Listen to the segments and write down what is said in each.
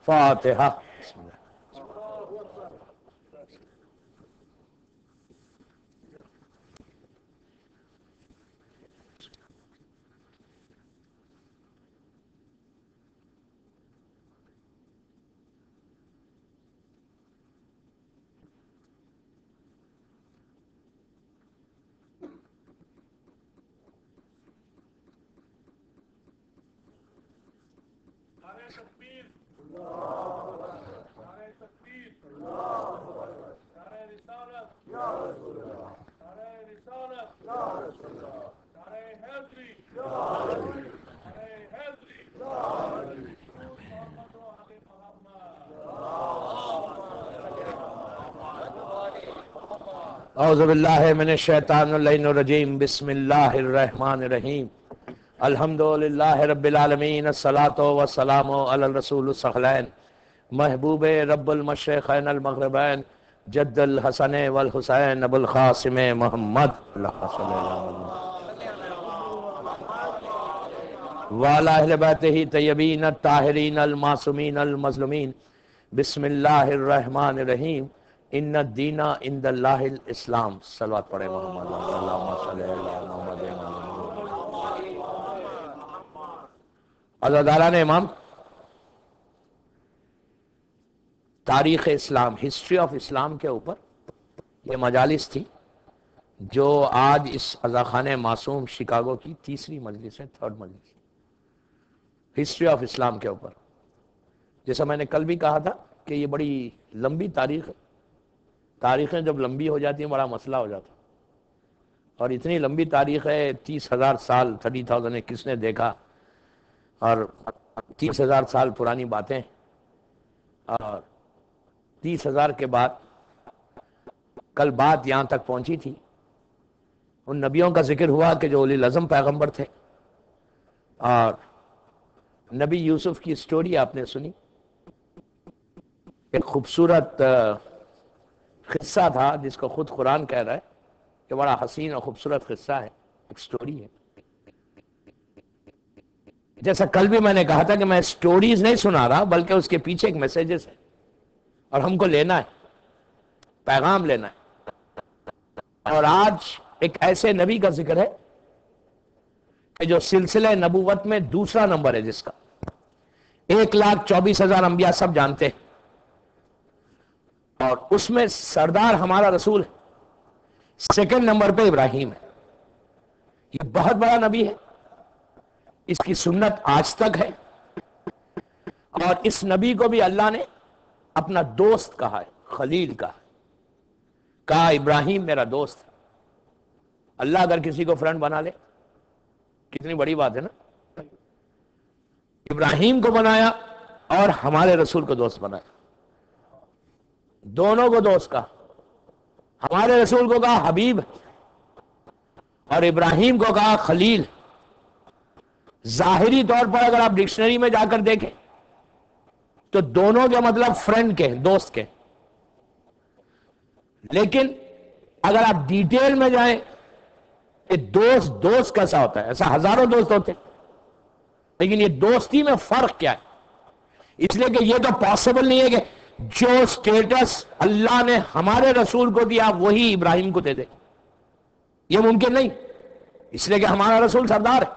فاتحہ۔ اعوذ باللہ من الشیطان اللعین الرجیم، بسم اللہ الرحمن الرحیم، الحمدللہ رب العالمین، الصلاۃ والسلام علی الرسول الثقلین، محبوب رب المشرقین المغربین، جد الحسن والحسین ابو القاسم محمد وعلی اہل بیتہ طیبین الطاہرین المعصومین المظلومین۔ بسم اللہ الرحمن الرحیم، ان الدین عند اللہ الاسلام۔ صلوات پڑھے محمد اللہم صلی علی محمد۔ عزاداران امام، تاریخ اسلام، ہسٹری آف اسلام کے اوپر یہ مجالس تھی جو آج اس عزاخانہ معصوم شکاگو کی تیسری مجلس ہے، تھرڈ مجلس، ہسٹری آف اسلام کے اوپر۔ جیسا میں نے کل بھی کہا تھا کہ یہ بڑی لمبی تاریخ ہے، تاریخیں جب لمبی ہو جاتی ہیں بڑا مسئلہ ہو جاتا، اور اتنی لمبی تاریخ ہے، 30,000 سال، 30,000 ہے، کس نے دیکھا، اور 30,000 سال پرانی باتیں، اور 30,000 کے بعد کل بات یہاں تک پہنچی تھی، ان نبیوں کا ذکر ہوا کہ جو اولی العزم پیغمبر تھے، اور نبی یوسف کی سٹوری آپ نے سنی، ایک خوبصورت قصہ تھا جس کو خود قرآن کہہ رہا ہے کہ بڑا حسین اور خوبصورت قصہ ہے، ایک سٹوری ہے۔ جیسا کل بھی میں نے کہا تھا کہ میں سٹوریز نہیں سنا رہا، بلکہ اس کے پیچھے ایک میسیجز ہے، اور ہم کو لینا ہے، پیغام لینا ہے۔ اور آج ایک ایسے نبی کا ذکر ہے کہ جو سلسلہ نبوت میں دوسرا نمبر ہے، جس کا 1,24,000 انبیاء سب جانتے ہیں، اور اس میں سردار ہمارا رسول سیکنڈ نمبر پہ ابراہیم ہے۔ یہ بہت بڑا نبی ہے، اس کی سنت آج تک ہے، اور اس نبی کو بھی اللہ نے اپنا دوست کہا ہے، خلیل کہا ابراہیم میرا دوست۔ اللہ اگر کسی کو فرینڈ بنا لے کتنی بڑی بات ہے نا۔ ابراہیم کو بنایا اور ہمارے رسول کو دوست بنایا، دونوں کو دوست کہا، ہمارے رسول کو کہا حبیب، اور ابراہیم کو کہا خلیل۔ ظاہری طور پر اگر آپ ڈکشنری میں جا کر دیکھیں تو دونوں کے مطلب فرینڈ کے، دوست کے، لیکن اگر آپ ڈیٹیل میں جائیں کہ دوست کیسا ہوتا ہے، ایسا ہزاروں دوست ہوتے ہیں، لیکن یہ دوستی میں فرق کیا ہے؟ اس لیے کہ یہ تو پاسبل نہیں ہے کہ جو سٹیٹس اللہ نے ہمارے رسول کو دیا وہی ابراہیم کو دے دے، یہ ممکن نہیں، اس لیے کہ ہمارا رسول سردار ہے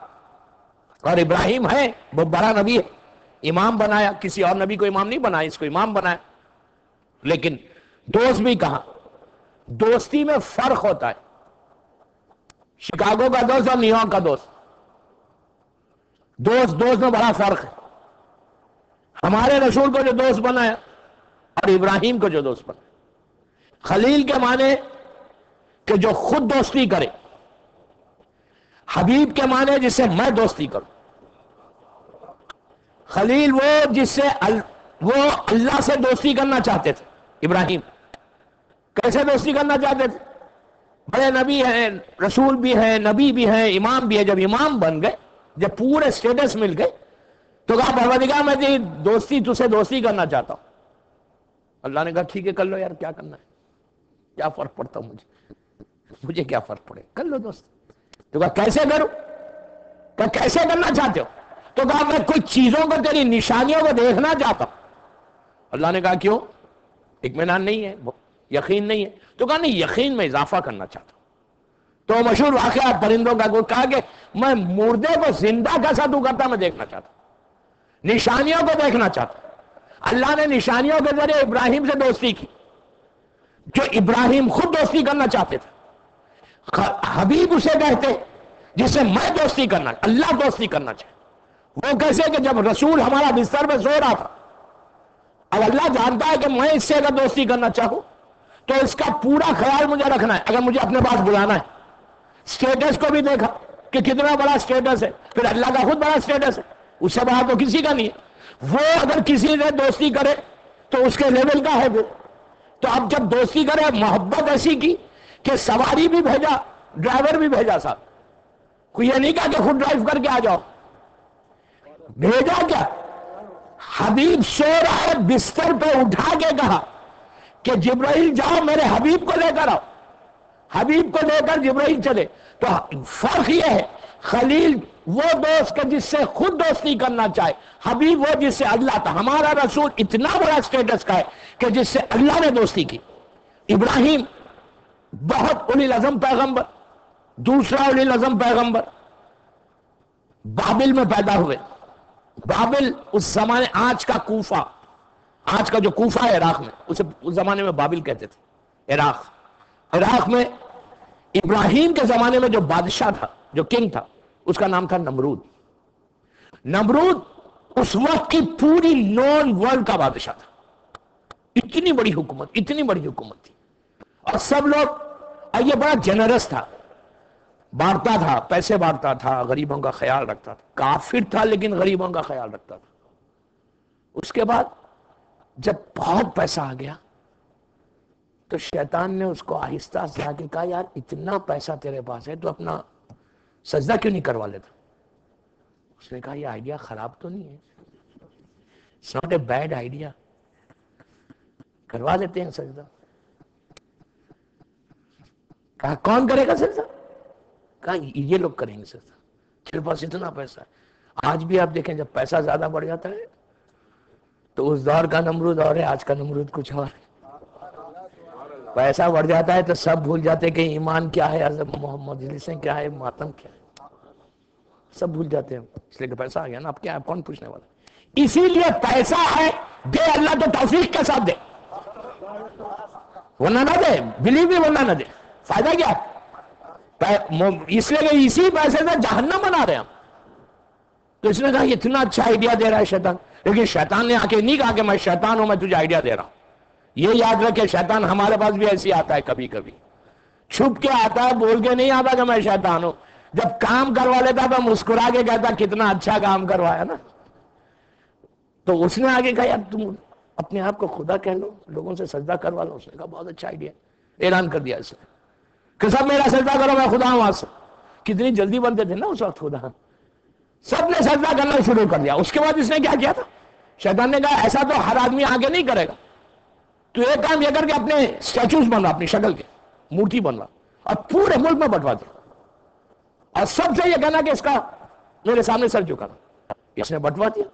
اور ابراہیم ہے وہ بڑا نبی ہے، امام بنایا، کسی اور نبی کو امام نہیں بنایا، اس کو امام بنایا۔ لیکن دوست بھی کہا، دوستی میں فرق ہوتا ہے، شکاگو کا دوست اور نیو یارک کا دوست میں بڑا فرق ہے۔ ہمارے رسول کو جو دوست بنایا اور ابراہیم کو جو دوست بنایا، خلیل کے معنی کہ جو خود دوستی کرے، حبیب کے معنی جس سے میں دوستی کروں۔ خلیل وہ جس سے وہ اللہ سے دوستی کرنا چاہتے تھے۔ ابراہیم کیسے دوستی کرنا چاہتے تھے؟ بڑے نبی ہیں، رسول بھی ہیں، نبی بھی ہیں، امام بھی ہیں، جب امام بن گئے، جب پورے سٹیٹس مل گئے تو کہا پروردگار میں تجھ سے دوستی کرنا چاہتا ہوں۔ اللہ نے کہا ٹھیک ہے کر لو یار، کیا کرنا ہے، کیا فرق پڑتا مجھے کیا فرق پڑے، کر لو دوست۔ تو کہا کیسے کروں؟ کہا کیسے کرنا چاہتے ہو؟ تو کہا میں کچھ چیزوں کو، تیری نشانیوں کو دیکھنا چاہتا ہوں، اللہ نے کہا کیوں؟ اطمینان نہیں ہے، یقین نہیں ہے؟ تو کہا نہیں، یقین میں اضافہ کرنا چاہتا ہوں۔ تو مشہور واقعہ پرندوں کا، کوئی کہا کہ میں مردے کو زندہ کیسا تو کرتا میں دیکھنا چاہتا ہوں، نشانیوں کو دیکھنا چاہتا ہوں۔ اللہ نے نشانیوں کے ذریعے ابراہیم سے دوستی کی، جو ابراہیم خود دوستی کرنا چاہتے تھے۔ حبیب اسے کہتے جس سے میں دوستی کرنا، اللہ دوستی کرنا چاہے۔ وہ کیسے کہ جب رسول ہمارا بستر میں سو رہا تھا، اب اللہ جانتا ہے کہ میں اس سے اگر دوستی کرنا چاہوں تو اس کا پورا خیال مجھے رکھنا ہے، اگر مجھے اپنے پاس بلانا ہے۔ سٹیٹس کو بھی دیکھا کہ کتنا بڑا سٹیٹس ہے، پھر اللہ کا خود بڑا سٹیٹس ہے، اس سے بڑا تو کسی کا نہیں ہے۔ وہ اگر کسی سے دوستی کرے تو اس کے لیول کا ہے وہ۔ تو اب جب دوستی کرے، محبت ایسی کی کہ سواری بھی بھیجا، ڈرائیور بھی بھیجا صاحب، کوئی یہ نہیں کہا کہ خود ڈرائیو کر کے آ جاؤ، بھیجا کیا؟ حبیب سو رہا ہے بستر پہ، اٹھا کے کہا کہ جبرائیل جاؤ میرے حبیب کو لے کر آؤ۔ حبیب کو لے کر جبرائیل چلے۔ تو فرق یہ ہے، خلیل وہ دوست کہ جس سے خود دوستی کرنا چاہے، حبیب وہ جس سے اللہ تھا۔ ہمارا رسول اتنا بڑا سٹیٹس کا ہے کہ جس سے اللہ نے دوستی کی۔ ابراہیم بہت اولی العزم پیغمبر، دوسرا اولی العزم پیغمبر، بابل میں پیدا ہوئے۔ بابل اس زمانے، آج کا کوفہ، آج کا جو کوفہ ہے عراق میں، اسے اس زمانے میں بابل کہتے تھے۔ عراق میں ابراہیم کے زمانے میں جو بادشاہ تھا، جو کنگ تھا، اس کا نام تھا نمرود۔ نمرود اس وقت کی پوری نون ورلڈ کا بادشاہ تھا۔ اتنی بڑی حکومت، اتنی بڑی حکومت تھی، اور سب لوگ، اور یہ بڑا جنرس تھا، بانٹتا تھا، پیسے بانٹتا تھا، غریبوں کا خیال رکھتا تھا۔ کافر تھا لیکن غریبوں کا خیال رکھتا تھا۔ اس کے بعد جب بہت پیسہ آ گیا تو شیطان نے اس کو آہستہ سے آ کے کہا یار اتنا پیسہ تیرے پاس ہے تو اپنا سجدہ کیوں نہیں کروا لیتا؟ اس نے کہا یہ آئیڈیا خراب تو نہیں ہے، it's not a bad idea, کروا لیتے ہیں سجدہ۔ کہا کون کرے گا سجدہ؟ کہا یہ لوگ کریں گے سجدہ، تیرے پاس اتنا پیسہ ہے۔ آج بھی آپ دیکھیں جب پیسہ زیادہ بڑھ جاتا ہے تو اس دور کا نمرود اور ہے، آج کا نمرود کچھ اور ہے۔ پیسہ بڑھ جاتا ہے تو سب بھول جاتے کہ ایمان کیا ہے، حضرت محمد جلسیں کیا ہے، ماتم کیا ہے، سب بھول جاتے ہیں، اس لیے کہ پیسہ آ گیا نا، اب کیا ہے، کون پوچھنے والا۔ اسی لیے پیسہ ہے، دے اللہ تو توفیق کے ساتھ دے، ورنہ نہ دے، بلیو بھی ورنہ نہ دے، فائدہ کیا؟ اس لیے کہ اسی پیسے سے جہنم بنا رہے ہم۔ تو اس نے کہا یہ اتنا اچھا آئیڈیا دے رہا ہے شیطان، لیکن شیطان نے آ کے نہیں کہا کہ میں شیطان ہوں، میں تجھے آئیڈیا دے رہا ہوں۔ یہ یاد رکھے شیطان ہمارے پاس بھی ایسی آتا ہے، کبھی کبھی چھپ کے آتا ہے، بول کے نہیں آتا کہ میں شیطان ہوں۔ جب کام کروا لیتا تو مسکرا کے کہتا کتنا اچھا کام کروایا نا۔ تو اس نے آگے کہا یار تم اپنے آپ کو خدا کہہ لو، لوگوں سے سجدہ کروا لو۔ اس نے کہا بہت اچھا آئیڈیا، اعلان کر دیا اس نے کہ سب میرا سجدہ کرو، میں خدا ہوں آج سے۔ کتنی جلدی بنتے تھے نا اس وقت خدا، سب نے سجدہ کرنا شروع کر دیا۔ اس کے بعد اس نے کیا کیا تھا؟ شیطان نے کہا ایسا تو ہر آدمی آگے نہیں کرے گا، تو ایک کام یہ کر کے اپنے سٹیچوز بنوا، اپنی شکل کے مورتی بنوا، اور پورے ملک میں بٹوا دیا، اور سب سے یہ کہنا کہ اس کا میرے سامنے سر جھکانا۔ اس نے بٹوا دیا،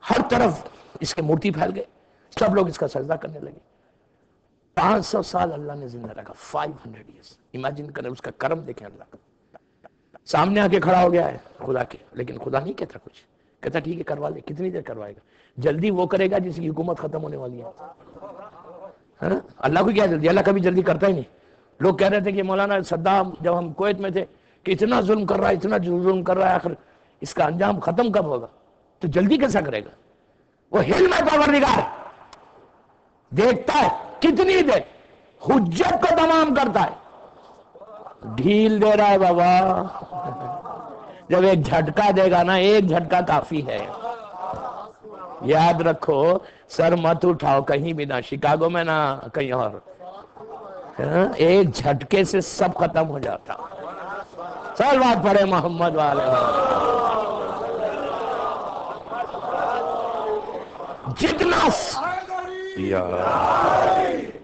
ہر طرف اس کے مورتی پھیل گئے، سب لوگ اس کا سجدہ کرنے لگے۔ 500 سال اللہ نے زندہ رکھا، 500 ایئرس۔ امیجن کریں اس کا کرم دیکھیں اللہ کا۔ سامنے آ کے کھڑا ہو گیا ہے خدا کے، لیکن خدا نہیں کہتا کچھ، کہتا ٹھیک ہے کروا لے۔ کتنی دیر کروائے گا؟ جلدی وہ کرے گا جس کی حکومت ختم ہونے والی ہے۔ اللہ کو کیا جلدی؟ اللہ کبھی جلدی کرتا ہی نہیں۔ لوگ کہہ رہے تھے کہ مولانا صدام جب ہم کویت میں تھے کہ اتنا ظلم کر رہا ہے، اتنا ظلم کر رہا ہے، آخر اس کا انجام ختم کب ہوگا؟ تو جلدی کیسا کرے گا؟ وہ حلم ہے پروردگار، دیکھتا ہے کتنی دیر، حجت کو تمام کرتا ہے۔ ڈھیل دے رہا ہے بابا، جب ایک جھٹکا دے گا نا، ایک جھٹکا کافی ہے۔ یاد رکھو، سر مت اٹھاؤ کہیں بھی، نہ شکاگو میں نہ کہیں اور، ایک جھٹکے سے سب ختم ہو جاتا۔ صلوات پڑھے محمد والے۔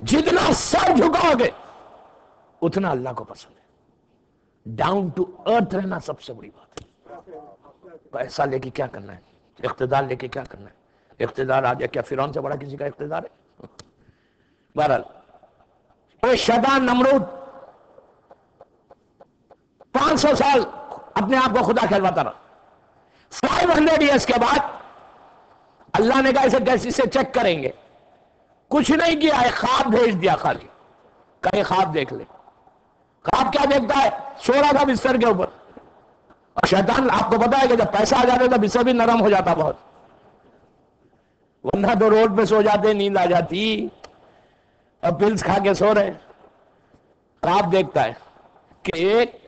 جتنا سر جھکاؤ گے اتنا اللہ کو پسند ہے۔ ڈاؤن ٹو ارتھ رہنا سب سے بڑی بات ہے۔ پیسہ لے کے کیا کرنا ہے، اقتدار لے کے کیا کرنا ہے، اقتدار آ گیا. کیا فرعون سے بڑا کسی کا اقتدار ہے؟ بہرحال وہ شیطان نمرود 500 سال اپنے آپ کو خدا کہلواتا رہا. 500 ایئرس کے بعد اللہ نے کہا اسے کیسے سے چیک کریں گے. کچھ نہیں کیا، ایک خواب بھیج دیا خالی، کہیں خواب دیکھ لے. خواب کیا دیکھتا ہے؟ سو رہا تھا بستر کے اوپر، اور شیطان آپ کو پتا ہے کہ جب پیسہ آ جاتا ہے تو بستر بھی نرم ہو جاتا بہت، ورنہ تو روڈ پہ سو جاتے، نیند آ جاتی، اور پلس کھا کے سو رہے. خواب دیکھتا ہے کہ ایک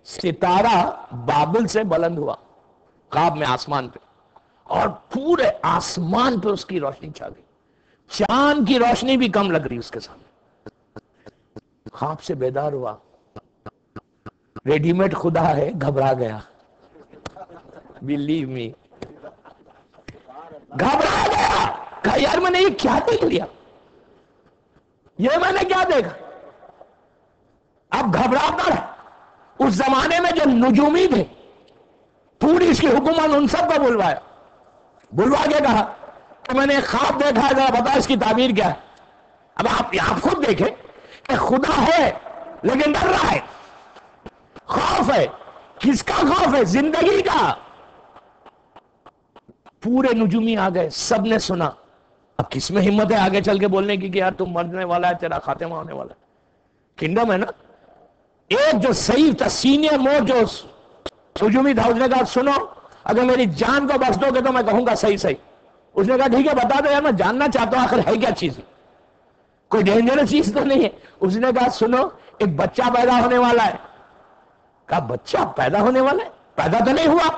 ستارہ بابل سے بلند ہوا خواب میں آسمان پہ، اور پورے آسمان پہ اس کی روشنی چھا گئی، چاند کی روشنی بھی کم لگ رہی اس کے سامنے. خواب سے بیدار ہوا، ریڈی میڈ خدا ہے، گھبرا گیا. بلیو می، گھبرا گیا. کہا یار میں نے یہ کیا دیکھ لیا، یہ میں نے کیا دیکھا. اب گھبراتا رہا. اس زمانے میں جو نجومی تھے، پوری اس کی حکومت ان سب کو بلوا کے کہا کہ میں نے ایک خواب دیکھا ہے، ذرا بتا اس کی تعبیر کیا ہے. اب آپ خود دیکھیں کہ خدا ہے لیکن ڈر رہا ہے. خوف ہے، کس کا خوف ہے؟ زندگی کا. پورے نجومی آ گئے، سب نے سنا. اب کس میں ہمت ہے آگے چل کے بولنے کی کہ یار تم مرنے والا ہے، تیرا خاتمہ ہونے والا ہے. کنڈم ہے نا. ایک جو صحیح تھا، سینئر موسٹ جو نجومی تھا، اس نے کہا سنو اگر میری جان کو بخش دو گے تو میں کہوں گا صحیح صحیح. اس نے کہا ٹھیک ہے بتا دو یار، میں جاننا چاہتا ہوں آخر ہے کیا چیز، کوئی ڈینجرس چیز تو نہیں ہے. اس نے کہا سنو ایک بچہ پیدا ہونے والا ہے. کہا بچہ پیدا ہونے والا ہے؟ پیدا تو نہیں ہوا.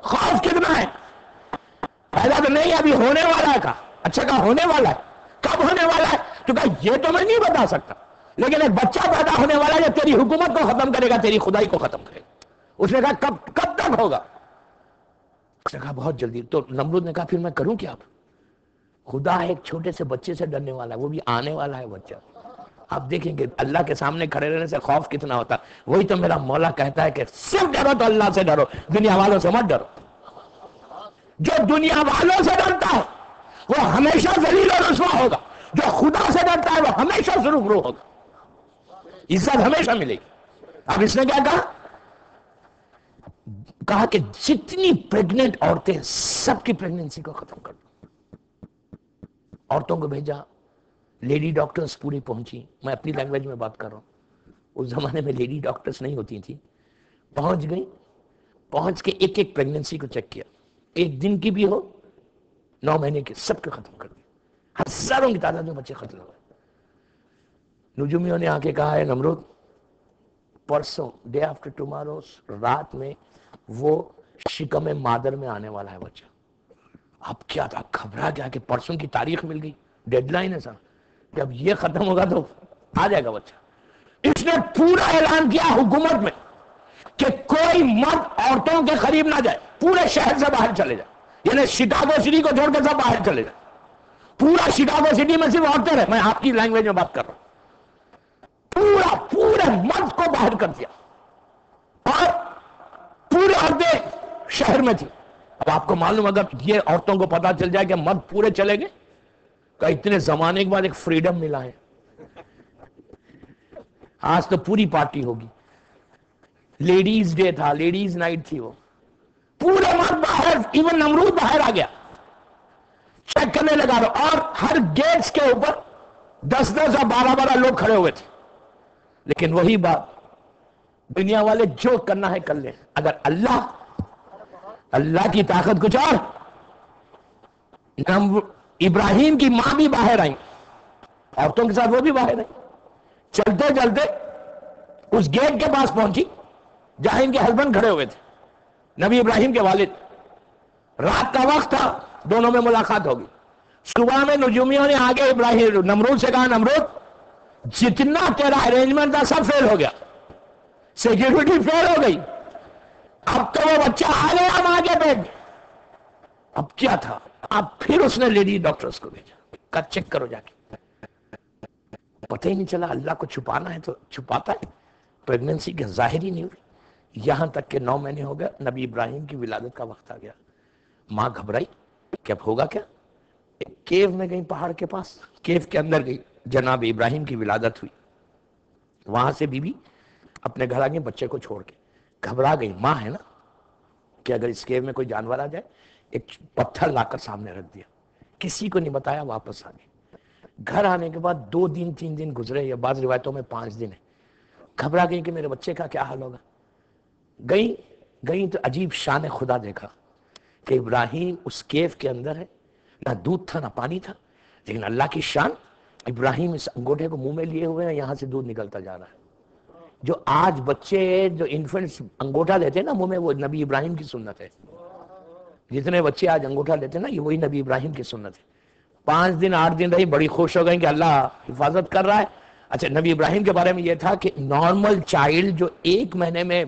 خوف کتنا ہے، پیدا تو نہیں ابھی ہونے والا ہے. کہا اچھا، کہا ہونے والا ہے، کب ہونے والا ہے؟ تو کہا یہ تو میں نہیں بتا سکتا، لیکن ایک بچہ پیدا ہونے والا ہے جو تیری حکومت کو ختم کرے گا، تیری خدائی کو ختم کرے گا. اس نے کہا کب تک ہوگا؟ اس نے کہا بہت جلدی. تو نمرود نے کہا پھر میں کروں کیا؟ خدا ایک چھوٹے سے بچے سے ڈرنے والا ہے، وہ بھی آنے والا ہے بچہ. آپ دیکھیں گے اللہ کے سامنے کھڑے رہنے سے خوف کتنا ہوتا. وہی تو میرا مولا کہتا ہے کہ صرف ڈرو تو اللہ سے ڈرو، دنیا والوں سے مت ڈرو. جو دنیا والوں سے ڈرتا ہے وہ ہمیشہ ذلیل اور رسوا ہوگا، جو خدا سے ڈرتا ہے وہ ہمیشہ سرخرو ہوگا، عزت ہمیشہ ملے گی. اب اس نے کیا کہا کہ جتنی پریگننٹ عورتیں سب کی پریگننسی کو ختم کر دو. عورتوں کو بھیجا، لیڈی ڈاکٹرز پوری پہنچی. میں اپنی لینگویج میں بات کر رہا ہوں، اس زمانے میں لیڈی ڈاکٹرز نہیں ہوتی تھی. پہنچ گئی، پہنچ کے ایک ایک پریگننسی کو چیک کیا، ایک دن کی بھی ہو 9 مہینے کی، سب کو ختم کر دیا. ہزاروں کی تعداد میں بچے ختم ہوئے. نجومیوں نے آ کے کہا ہے نمرود پرسوں ڈے آفٹر ٹمارو رات میں وہ شکم مادر میں آنے والا ہے بچہ. اب کیا تھا، گھبرا گیا کہ پرسوں کی تاریخ مل گئی، ڈیڈ لائن ہے سر، جب یہ ختم ہوگا تو آ جائے گا بچہ. اس نے پورا اعلان کیا حکومت میں کہ کوئی مرد عورتوں کے قریب نہ جائے، پورے شہر سے باہر چلے جائے. یعنی شکاگو سٹی کو چھوڑ کے سب باہر چلے جائے. پورا شکاگو سٹی میں صرف عورتیں رہے. میں آپ کی لینگویج میں بات کر رہا ہوں. پورے مرد کو باہر کر دیا، اور پورے عورتیں شہر میں تھی. اب آپ کو معلوم اگر یہ عورتوں کو پتا چل جائے کہ مرد پورے چلے گئے، کہ اتنے زمانے کے بعد ایک فریڈم ملا ہے، آج تو پوری پارٹی ہوگی. لیڈیز ڈے تھا، لیڈیز نائٹ تھی، وہ پورے مرد باہر، ایون نمرود باہر آ گیا، چیک کرنے لگا. اور ہر گیٹس کے اوپر 10 اور 12 لوگ کھڑے ہوئے تھے. لیکن وہی بات، دنیا والے جو کرنا ہے کر لیں، اگر اللہ کی طاقت کچھ اور. ابراہیم کی ماں بھی باہر آئی، عورتوں کے ساتھ وہ بھی باہر آئی. چلتے چلتے اس گیٹ کے پاس پہنچی جہاں ان کے ہسبینڈ کھڑے ہوئے تھے، نبی ابراہیم کے والد. رات کا وقت تھا، دونوں میں ملاقات ہوگی. صبح میں نجومیوں نے آگے ابراہیم نمرود سے کہا نمرود جتنا تیرا ارینجمنٹ تھا سب فیل ہو گیا، سیکیورٹی فیل ہو گئی، اب تو وہ بچہ آ گیا ماں کے پیٹ. اب کیا تھا، اب پھر اس نے لیڈی ڈاکٹرز کو بھیجا، کہا چیک کرو جا کے. پتہ ہی نہیں چلا، اللہ کو چھپانا ہے تو چھپاتا ہے. پریگننسی کے ظاہر ہی نہیں ہوئی، یہاں تک کہ 9 مہینے ہو گئے، نبی ابراہیم کی ولادت کا وقت آ گیا. ماں گھبرائی کہ اب ہوگا کیا. کیو میں گئی، پہاڑ کے پاس کیو کے اندر گئی، جناب ابراہیم کی ولادت ہوئی، وہاں سے بی بی اپنے گھر آ گئی بچے کو چھوڑ کے، گھبرا گئی، ماں ہے نا کہ اگر اس کیو میں کوئی جانور آ جائے، ایک پتھر لا کر سامنے رکھ دیا، کسی کو نہیں بتایا، واپس آ گئی۔ گھر آنے کے بعد 2 دن 3 دن گزرے، یا بعض روایتوں میں 5 دن ہے، گھبرا گئی کہ میرے بچے کا کیا حال ہوگا۔ گئی تو عجیب شان خدا دیکھا کہ ابراہیم اس کیو کے اندر ہے، نہ دودھ تھا نہ پانی تھا، لیکن اللہ کی شان، ابراہیم اس انگوٹھے کو منہ میں لیے ہوئے ہیں، یہاں سے دودھ نکلتا جا رہا ہے۔ جو آج بچے جو انفنٹس انگوٹھا لیتے ہیں نا منہ میں، وہ نبی ابراہیم کی سنت ہے۔ جتنے بچے آج انگوٹھا لیتے ہیں نا، یہ وہی نبی ابراہیم کی سنت ہے۔ 5 دن 8 دن رہی، بڑی خوش ہو گئی کہ اللہ حفاظت کر رہا ہے۔ اچھا، نبی ابراہیم کے بارے میں یہ تھا کہ نارمل چائلڈ جو 1 مہینے میں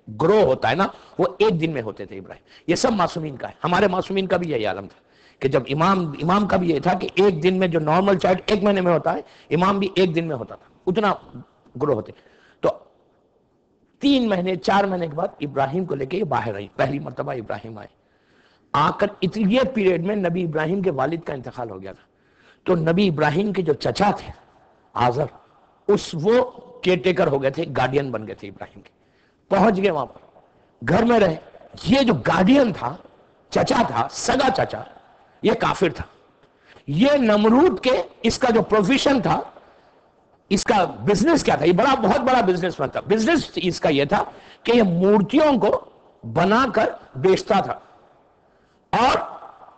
گرو ہوتا ہے نا، وہ 1 دن میں ہوتے تھے ابراہیم۔ یہ سب معصومین کا ہے، ہمارے معصومین کا بھی یہی عالم تھا کہ جب امام کا بھی یہ تھا کہ 1 دن میں جو نارمل چائلڈ 1 مہینے میں ہوتا ہے، امام بھی 1 دن میں ہوتا تھا، اتنا گرو ہوتے۔ تو 3 مہینے 4 مہینے کے بعد ابراہیم کو لے کے یہ باہر آئی، پہلی مرتبہ ابراہیم آئے۔ آ کر یہ پیریڈ میں نبی ابراہیم کے والد کا انتقال ہو گیا تھا، تو نبی ابراہیم کے جو چچا تھے آزر، وہ کیئر ٹیکر ہو گئے تھے، گارڈین بن گئے تھے ابراہیم کے۔ پہنچ گئے وہاں پر، گھر میں رہے۔ یہ جو گارڈین تھا، چچا تھا، سگا چچا، یہ کافر تھا۔ یہ نمرود کے اس کا جو پروفیشن تھا، اس کا بزنس کیا تھا، یہ بہت بڑا بزنس مین تھا۔ بزنس اس کا یہ تھا کہ یہ مورتیوں کو بنا کر بیچتا تھا، اور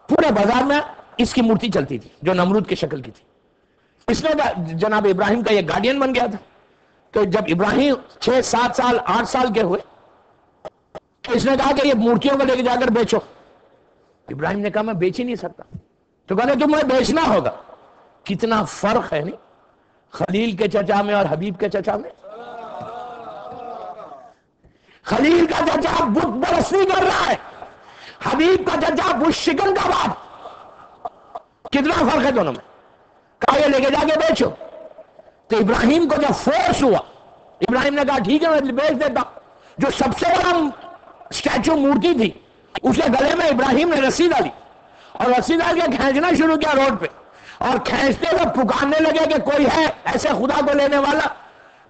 پورے بازار میں اس کی مورتی چلتی تھی جو نمرود کی شکل کی تھی۔ اس نے جناب ابراہیم کا یہ گارڈین بن گیا تھا۔ تو جب ابراہیم 6 7 سال 8 سال کے ہوئے تو اس نے کہا کہ یہ مورتیوں کو لے کے جا کر بیچو۔ ابراہیم نے کہا میں بیچ ہی نہیں سکتا۔ تو کہا تمہیں بیچنا ہوگا۔ کتنا فرق ہے نہیں خلیل کے چچا میں اور حبیب کے چچا میں۔ خلیل کا چچا بت پرستی کر رہا ہے، حبیب کا چچا بت شکن کا باپ۔ کتنا فرق ہے دونوں میں۔ کہا یہ لے کے جا کے بیچو۔ تو ابراہیم کو جب فورس ہوا، ابراہیم نے کہا ٹھیک ہے میں بیچ دیتا ہوں۔ جو سب سے بڑا اسٹیچو مورتی تھی، اس کے گلے میں ابراہیم نے رسی ڈالی، اور رسی ڈال کے کھینچنا شروع کیا روڈ پہ، اور کھینچتے ہوئے پکارنے لگے کہ کوئی ہے ایسے خدا کو لینے والا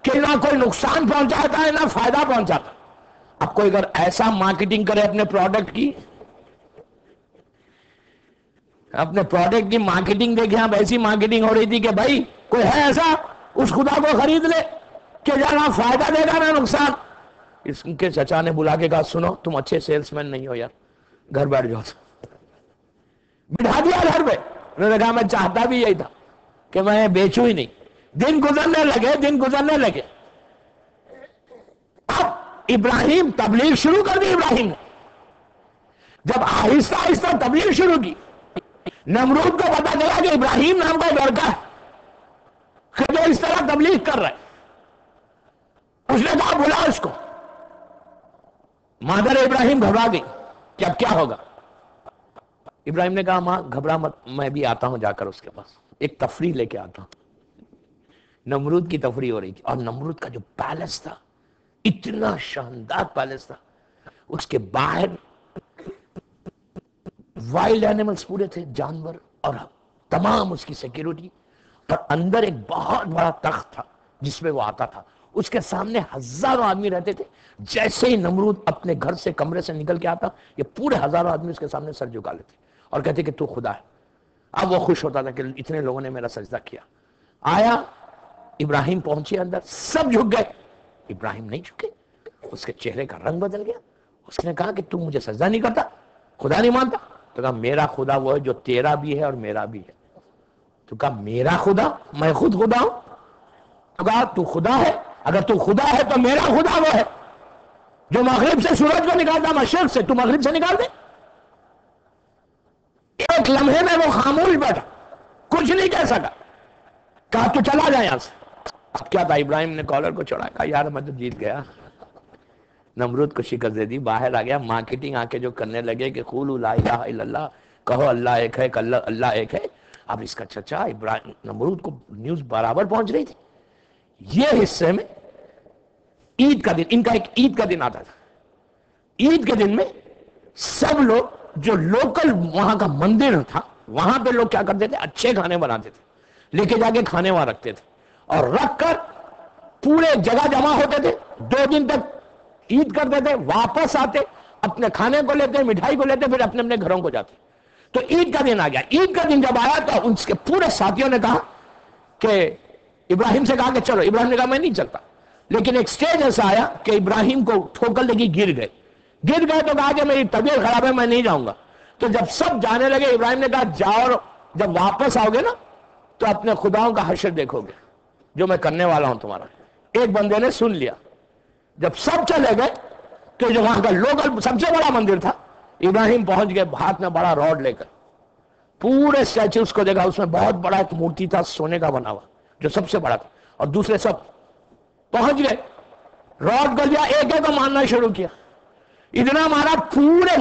کہ نہ کوئی نقصان پہنچاتا ہے نہ فائدہ پہنچاتا۔ اب کوئی اگر ایسا مارکیٹنگ کرے اپنے پروڈکٹ کی، اپنے پروڈکٹ کی مارکیٹنگ دیکھیں، اب ایسی مارکیٹنگ ہو رہی تھی کہ بھائی کوئی ہے ایسا اس خدا کو خرید لے کہ نہ فائدہ دے گا نہ نقصان۔ اس کے چچا نے بلا کے کہا سنو تم اچھے سیلس مین نہیں ہو یار، گھر بیٹھ جاؤ۔ بٹھا دیا گھر پہ۔ انہوں نے کہا میں چاہتا بھی یہی تھا کہ میں بیچوں ہی نہیں۔ دن گزرنے لگے۔ اب ابراہیم تبلیغ شروع کر دی ابراہیم نے۔ جب آہستہ آہستہ تبلیغ شروع کی، نمرود کو پتا چلا کہ ابراہیم نام کا لڑکا ہے کہ جو اس طرح تبلیغ کر رہا ہے۔ اس نے کہا بلا اس کو۔ مادر ابراہیم گھبرا گئی کہ اب کیا ہوگا۔ ابراہیم نے کہا ماں گھبرا مت، میں بھی آتا ہوں جا کر اس کے پاس، ایک تفریح لے کے آتا ہوں۔ نمرود کی تفریح ہو رہی تھی، اور نمرود کا جو پیلس تھا اتنا شاندار پیلس تھا، اس کے باہر وائلڈ اینیملز پورے تھے، جانور، اور تمام اس کی سیکیورٹی، اور اندر ایک بہت بڑا تخت تھا جس میں وہ آتا تھا۔ اس کے سامنے ہزاروں آدمی رہتے تھے۔ جیسے ہی نمرود اپنے گھر سے کمرے سے نکل کے آتا، یہ پورے ہزاروں آدمی اس کے سامنے سر جھکا لیتے اور کہتے کہ تو خدا ہے۔ اب وہ خوش ہوتا تھا کہ اتنے لوگوں نے میرا سجدہ کیا۔ آیا ابراہیم پہنچے اندر، سب جھک گئے، ابراہیم نہیں جھکے۔ اس کے چہرے کا رنگ بدل گیا۔ اس نے کہا کہ تم مجھے سجدہ نہیں کرتا، خدا نہیں مانتا؟ تو کہا میرا خدا وہ ہے جو تیرا بھی ہے اور میرا بھی ہے۔ تو کہا میرا خدا؟ میں خود خدا ہوں۔ تو کہا تو خدا ہے، اگر تو خدا ہے تو میرا خدا وہ ہے جو مغرب سے سورج کو نکالتا، مشرق سے، تو مغرب سے نکال دے۔ ایک لمحے میں وہ خاموش بیٹھا، کچھ نہیں کہہ سکا۔ کہا تو چلا جائے یہاں سے۔ اب کیا تھا، ابراہیم نے کالر کو چڑھایا، کہا یار میں تو جیت گیا، نمرود کو شکست دے دی، باہر آ گیا۔ مارکیٹنگ آ کے جو کرنے لگے کہ قولوا لا الہ الا اللہ، کہو اللہ ایک ہے، اللہ ایک ہے۔ اب اس کا چچا ابراہیم، نمرود کو نیوز برابر پہنچ رہی تھی۔ یہ حصے میں عید کا دن، ان کا ایک عید کا دن آتا تھا۔ عید کے دن میں سب لوگ جو لوکل وہاں کا مندر تھا وہاں پہ لوگ کیا کرتے تھے؟ اچھے کھانے بناتے تھے، لے کے جا کے کھانے وہاں رکھتے تھے، اور رکھ کر پورے جگہ جمع ہوتے تھے، 2 دن تک عید کرتے تھے، واپس آتے، اپنے کھانے کو لیتے، مٹھائی کو لیتے، پھر اپنے اپنے گھروں کو جاتے۔ تو عید کا دن آ گیا، عید کا دن جب آیا تو ان کے پورے ساتھیوں نے کہا کہ ابراہیم سے کہا کہ چلو، ابراہیم نے کہا میں نہیں چلتا، لیکن ایک سٹیج ایسا آیا کہ ابراہیم کو ٹھوکر لگی، گر گئے تو کہا کہ میری طبیعت خراب ہے، میں نہیں جاؤں گا۔ تو جب سب جانے لگے، ابراہیم نے کہا جاؤ، جب واپس آؤ گے نا تو اپنے خداؤں کا حشر دیکھو گے جو میں کرنے والا ہوں تمہارا۔ ایک بندے نے سن لیا، جب سب چلے گئے تو جو وہاں کا لوکل سب سے بڑا مندر تھا، ابراہیم پہنچ گئے ہاتھ میں بڑا راڈ لے کر، پورے اسٹیچوز کو دیکھا، اس میں بہت بڑا ایک مورتی تھا سونے کا بنا ہوا جو سب سے بڑا تھا، اور دوسرے سب پہنچ گئے، راڈ کر دیا، ایک ایک کو مارنا شروع کیا، اتنا مارا پورے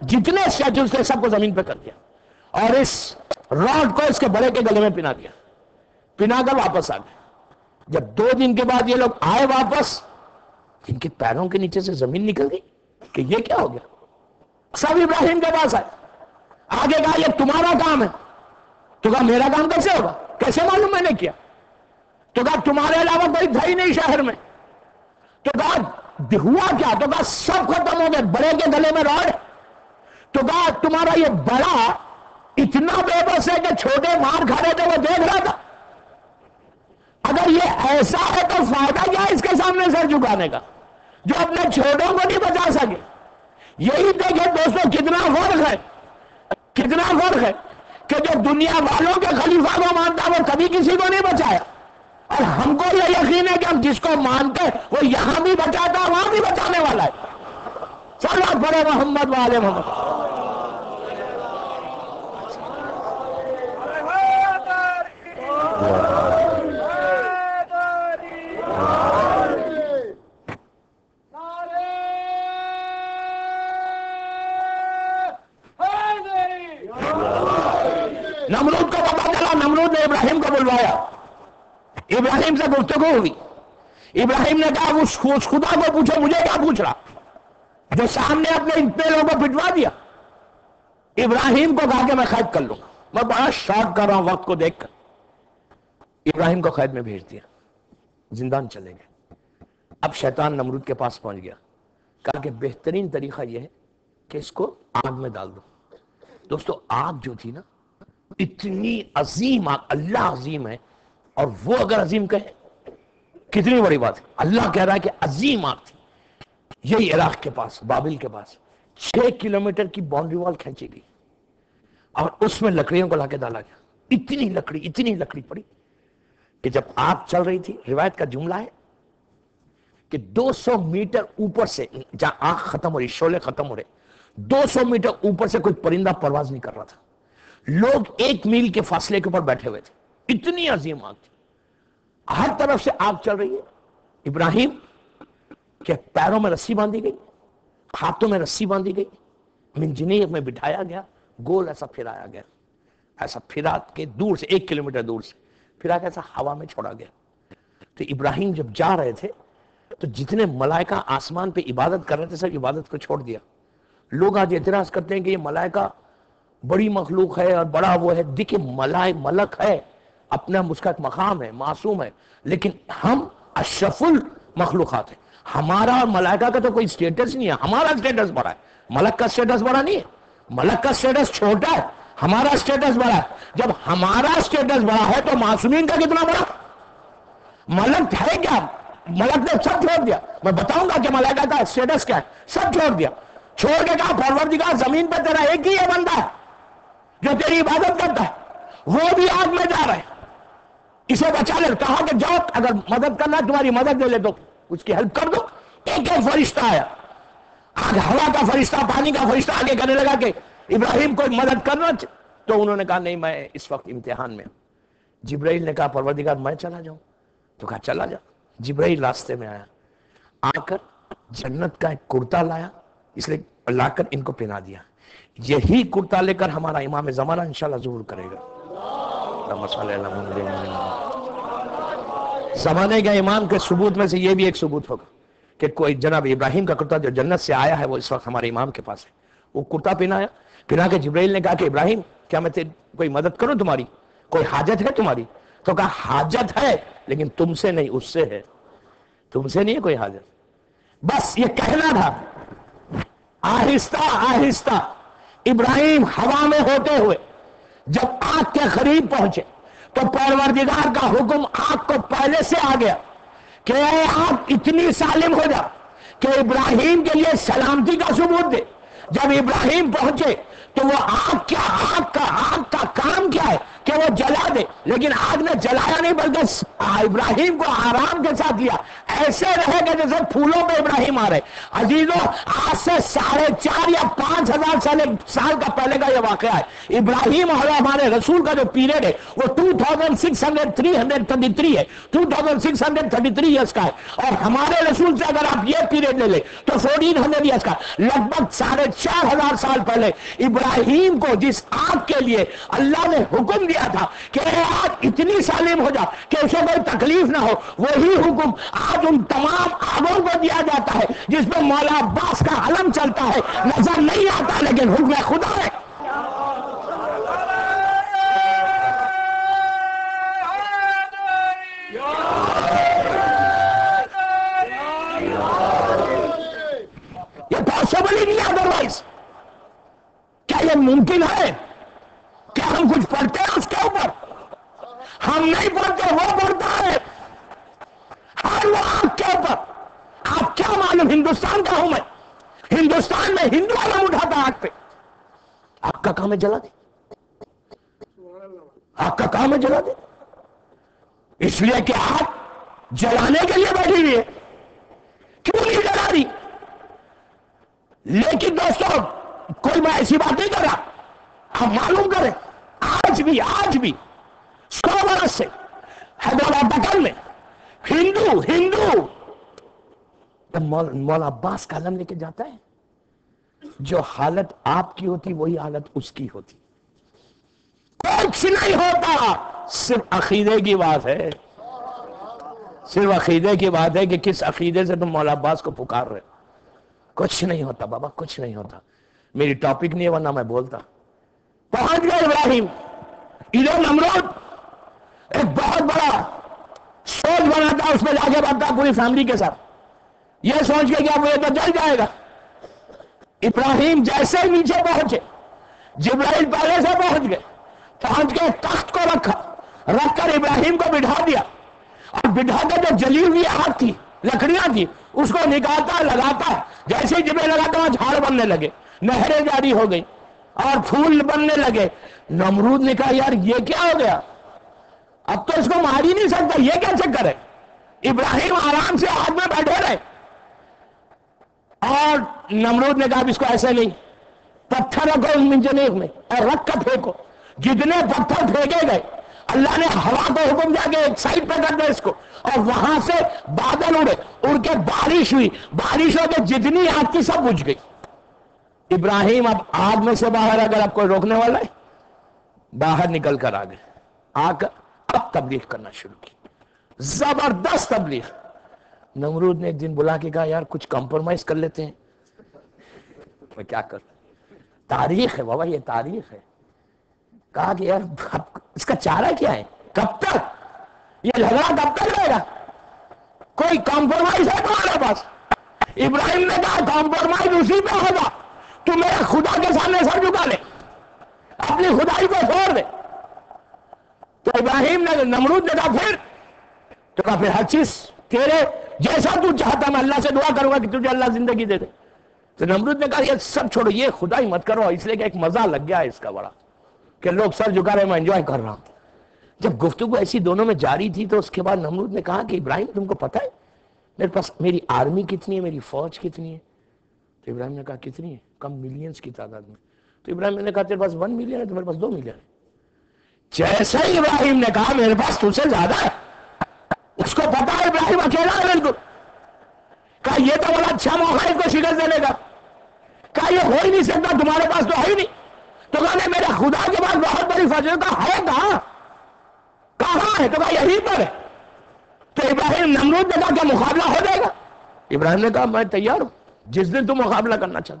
جتنے اسٹیچوز تھے سب کو زمین پہ کر دیا، اور اس راڈ کو اس کے بڑے کے گلے میں پنا دیا، پنا کر واپس آ گئے۔ جب 2 دن کے بعد یہ لوگ آئے واپس، ان کے پیروں کے نیچے سے زمین نکل گئی کہ یہ کیا ہو گیا۔ سب ابراہیم کے پاس آئے، آگے کہا یہ تمہارا کام ہے، تو کہا میرا کام کیسے ہوگا، کیسے معلوم میں نے کیا، تو کہا تمہارے علاوہ کوئی تھا ہی نہیں شہر میں، تو کہا ہوا کیا، تو کہا سب ختم ہو گئے، بڑے کے گلے میں راڈ، تو کہا تمہارا یہ بڑا اتنا بے بس ہے کہ چھوٹے مار کھا رہے تھے وہ دیکھ رہا تھا، اگر یہ ایسا ہے تو فائدہ کیا اس کے سامنے سر جھکانے کا جو اپنے چھوٹوں کو نہیں بچا سکے۔ یہی دیکھیں دوستوں کتنا فرق ہے، کتنا فرق ہے کہ جو دنیا والوں کے خلیفہ کو مانتا وہ کبھی کسی کو نہیں بچایا، اور ہم کو یہ یقین ہے کہ ہم جس کو مانتے وہ یہاں بھی بچاتا وہاں بھی بچانے والا ہے۔ صلوات پڑھے محمد وآل محمد۔ نمرود کو پتا چلا، نمرود نے ابراہیم کو بلوایا، ابراہیم سے گفتگو ہوئی، ابراہیم نے کہا اس خدا کو پوچھو، مجھے کیا پوچھ رہا جو سامنے اپنے اتنے لوگوں کو پٹوا دیا۔ ابراہیم کو کہا کہ میں قید کر لوں گا، میں بڑا شارٹ کر رہا ہوں وقت کو دیکھ کر۔ ابراہیم کو قید میں بھیج دیا، زندان چلے گئے۔ اب شیطان نمرود کے پاس پہنچ گیا، کہا کہ بہترین طریقہ یہ ہے کہ اس کو آگ میں ڈال دو۔ دوستو آگ جو تھی نا اتنی عظیم آگ، اللہ عظیم ہے اور وہ اگر عظیم کہے کتنی بڑی بات ہے۔ اللہ کہہ رہا ہے کہ عظیم آگ تھی، یہی عراق کے پاس بابل کے پاس 6 کلومیٹر کی باؤنڈری وال کھینچی گئی، اور اس میں لکڑیوں کو لا کے ڈالا گیا، اتنی لکڑی پڑی کہ جب آگ چل رہی تھی، روایت کا جملہ ہے کہ 200 میٹر اوپر سے جہاں آگ ختم ہو رہی، شعلے ختم ہو رہے، 200 میٹر اوپر سے کوئی پرندہ پرواز نہیں کر رہا تھا، لوگ 1 میل کے فاصلے کے اوپر بیٹھے ہوئے تھے، اتنی عظیم آگ تھی، ہر طرف سے آگ چل رہی ہے۔ ابراہیم کے پیروں میں رسی باندھی گئی، ہاتھوں میں رسی باندھی گئی، منجنیق میں بٹھایا گیا، گول ایسا پھرایا گیا، ایسا پھرا کے دور سے 1 کلومیٹر دور سے پھرا کے ایسا ہوا میں چھوڑا گیا۔ تو ابراہیم جب جا رہے تھے تو جتنے ملائکہ آسمان پہ عبادت کر رہے تھے سب عبادت کو چھوڑ دیا۔ لوگ آج اعتراض کرتے ہیں کہ یہ ملائکہ بڑی مخلوق ہے اور بڑا وہ ہے، دیکھیں ملک ہے، اپنا اس کا ایک مقام ہے، معصوم ہے، لیکن ہم اشرف المخلوقات ہیں۔ ہمارا اور ملائکہ کا تو کوئی سٹیٹس نہیں ہے، ہمارا سٹیٹس بڑا ہے، ملک کا سٹیٹس بڑا نہیں ہے، ملک کا سٹیٹس چھوٹا ہے، ہمارا سٹیٹس بڑا ہے۔ جب ہمارا سٹیٹس بڑا ہے تو معصومین کا کتنا بڑا؟ ملک ہے کیا؟ ملک نے سب چھوڑ دیا، میں بتاؤں گا کہ ملائکہ کا سٹیٹس کیا ہے، سب چھوڑ دیا، چھوڑ کے کہا پروردگار زمین پہ تیرا ایک ہی یہ بندہ ہے جو تیری عبادت کرتا ہے، وہ بھی آگ میں جا رہا ہے، اسے بچا لے۔ کہا کہ جاؤ اگر مدد کرنا ہے تمہاری مدد لے لے تو اس کی ہیلپ کر دو۔ ایک ایک فرشتہ آیا، آگ ہوا کا فرشتہ، پانی کا فرشتہ آگے کہنے لگا کہ ابراہیم کو مدد کرنا، تو انہوں نے کہا نہیں میں اس وقت امتحان میں ہوں۔ جبرائیل نے کہا پروردگار میں چلا جاؤں، تو کہا چلا جا۔ جبرائیل راستے میں آیا، آ کر جنت کا ایک کرتا لایا، اس لیے لا کر ان کو پہنا دیا۔ یہی کرتا لے کر ہمارا امام زمانہ انشاءاللہ ظہور کرے گا۔ زمانے کے امام کے ثبوت میں سے یہ بھی ایک ثبوت ہوگا کہ کوئی جناب ابراہیم کا کرتا جو جنت سے آیا ہے وہ اس وقت ہمارے امام کے پاس ہے۔ وہ کرتا پہنایا، پہنا کے جبرائیل نے کہا کہ ابراہیم کیا میں کوئی مدد کروں تمہاری؟ کوئی حاجت ہے تمہاری؟ تو کہا حاجت ہے لیکن تم سے نہیں، اس سے ہے، تم سے نہیں ہے کوئی حاجت۔ بس یہ کہنا تھا۔ آہستہ آہستہ ابراہیم ہوا میں ہوتے ہوئے جب آگ کے قریب پہنچے تو پروردگار کا حکم آگ کو پہلے سے آ گیا کہ اے آگ اتنی سالم ہو جا کہ ابراہیم کے لیے سلامتی کا ثبوت دے۔ جب ابراہیم پہنچے تو وہ آگ کا کام کیا ہے کہ وہ جلا دے، لیکن آگ نے جلایا نہیں بلکہ ابراہیم کو آرام کے ساتھ لیا، ایسے رہے گا جیسے پھولوں پہ ابراہیم آ رہے۔ عزیزوں، آج سے 4.5 یا 5,000 سال کا پہلے کا یہ واقعہ ہے۔ ابراہیم اور ہمارے رسول کا جو پیریڈ ہے وہ 2633 ہے، 2633 ایئرس کا ہے، اور ہمارے رسول سے اگر آپ یہ پیریڈ لے لیں تو 1400 ایئرس کا، لگ بھگ 4,500 سال پہلے ابراہیم کو جس آگ کے لیے اللہ نے حکم دیا تھا کہ اے آگ اتنی سالم ہو جا کہ اسے کوئی تکلیف نہ ہو، وہی حکم آج ان تمام آگوں کو دیا جاتا ہے جس میں مولا عباس کا علم چلتا ہے، نظر نہیں آتا لیکن حکم خدا ہے۔ یہ پاسبل ہی نہیں ہے ادروائز۔ کیا یہ ممکن ہے؟ کیا ہم کچھ پڑھتے ہیں اس کے اوپر؟ ہم نہیں پڑھتے، وہ پڑھتا ہے ہر وہ آگ کے اوپر۔ آپ کیا معلوم ہندوستان کا ہوں میں، ہندوستان میں ہندو علم اٹھاتا آگ پہ۔ آگ کا کام ہے جلا دے، آگ کا کام ہے جلا دے، اس لیے کہ آگ جلانے کے لیے بیٹھی ہوئی ہے، کیوں نہیں جلا رہی؟ لیکن دوستوں کوئی میں ایسی بات نہیں کر رہا، آپ معلوم کریں آج بھی 100 برس سے حیدرآباد دکن میں ہندو جب مولا عباس کا علم لے کے جاتا ہے، جو حالت آپ کی ہوتی وہی حالت اس کی ہوتی، کچھ نہیں ہوتا، صرف عقیدے کی بات ہے، صرف عقیدے کی بات ہے کہ کس عقیدے سے تم مولا عباس کو پکار رہے۔ کچھ نہیں ہوتا بابا، کچھ نہیں ہوتا۔ میری ٹاپک نہیں ہے ورنہ میں بولتا۔ پہنچ گئے ابراہیم، ادھر نمرود ایک بہت بڑا سوچ بناتا، اس میں جا کے بنتا پوری فیملی کے ساتھ، یہ سوچ کے کہ اب یہ تو جل جائے گا۔ ابراہیم جیسے ہی نیچے پہنچے، جبرائیل پہلے سے پہنچ کے تخت کو رکھ کر ابراہیم کو بٹھا دیا، اور بٹھا کے جو جلی ہوئی آگ تھی، لکڑیاں تھی، اس کو نکالتا لگاتا، جیسے ہی جبرائیل لگاتا وہاں جھاڑ بننے لگے، نہریں جاری ہو گئی اور پھول بننے لگے۔ نمرود نے کہا یار یہ کیا ہو گیا، اب تو اس کو مار ہی نہیں سکتا، یہ کیا چکر ہے؟ ابراہیم آرام سے آگ میں بیٹھے رہے، اور نمرود نے کہا اب اس کو ایسے نہیں، پتھر رکھو منجنیق میں اور رکھ کر پھینکو۔ جتنے پتھر پھینکے گئے اللہ نے ہوا کو حکم دیا کہ ایک سائڈ پہ کر دے اس کو، اور وہاں سے بادل اڑ کے بارش ہوئی، بارش ہو کے جتنی آگ تھی سب بجھ گئی۔ ابراہیم اب آگ میں سے باہر، اگر آپ کو روکنے والا ہے، باہر نکل کر آ گئے، اب تبلیغ کرنا شروع کی، زبردست تبلیغ۔ نمرود نے ایک دن بلا کے کہا یار کچھ کمپرومائز کر لیتے ہیں۔ میں کیا کروں، تاریخ ہے بابا، یہ تاریخ ہے۔ کہا کہ یار اس کا چارہ کیا ہے، کب تک یہ جھگڑا کب تک رہے گا، کوئی کمپرومائز ہے تمہارے پاس؟ ابراہیم نے کہا کمپرومائز اسی پہ ہوگا تو میرے خدا کے سامنے سر جھکا لے، اپنی خدائی کو چھوڑ دے۔ تو ابراہیم نے، نمرود نے کہا پھر ہر چیز تیرے جیسا تو چاہتا، میں اللہ سے دعا کروں گا کہ تجھے اللہ زندگی دے دے۔ تو نمرود نے کہا یہ سب چھوڑو، یہ خدائی مت کرو، اس لیے کہ ایک مزہ لگ گیا ہے اس کا بڑا کہ لوگ سر جھکا رہے، میں انجوائے کر رہا ہوں۔ جب گفتگو ایسی دونوں میں جاری تھی تو اس کے بعد نمرود نے کہا کہ ابراہیم تم کو پتہ ہے میرے پاس میری آرمی کتنی ہے، میری فوج کتنی ہے؟ تو ابراہیم نے کہا کتنی ہے؟ کم ملینز کی تعداد میں۔ تو ابراہیم نے کہا تیرے پاس 1 ملین ہے تو میرے پاس 2 ملین ہے۔ جیسے ہی ابراہیم نے کہا میرے پاس تجھ سے زیادہ ہے، اس کو پتا ہے ابراہیم اکیلا ہے بالکل، کہا یہ تو بڑا اچھا موقع ہے اس کو شکست دینے کا، کہا یہ ہو ہی نہیں سکتا، تمہارے پاس تو ہے ہی نہیں۔ تو کہا نہیں میرے خدا کے پاس بہت بڑی فضل، کا ہے کہاں ہے؟ تو کہا یہیں پر ہے۔ تو ابراہیم، نمرود نے کہا کیا مقابلہ ہو جائے گا؟ ابراہیم نے کہا میں تیار ہوں جس دن تم مقابلہ کرنا چاہو۔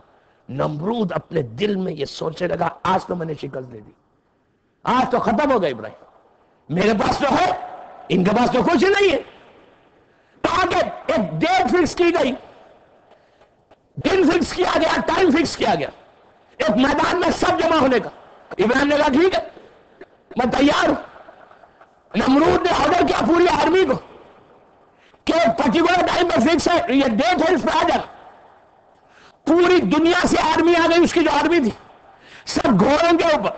نمرود اپنے دل میں یہ سوچنے لگا آج تو میں نے شکست دے دی، آج تو ختم ہو گئے ابراہیم، میرے پاس تو ہے، ان کے پاس تو کچھ نہیں ہے. کہا کہ ایک ڈیٹ فکس کی گئی، دن فکس کیا گیا، ٹائم فکس کیا گیا ایک میدان میں سب جمع ہونے کا. ابراہیم نے کہا ٹھیک ہے میں تیار ہوں. نمرود نے آرڈر کیا پوری آرمی کو کہ پرٹیکولر ٹائم پہ فکس ہے، یہ ڈیٹ ہے، اس پہ آ جانا. پوری دنیا سے آرمی آ گئی، اس کی جو آرمی تھی سب گھوڑوں کے اوپر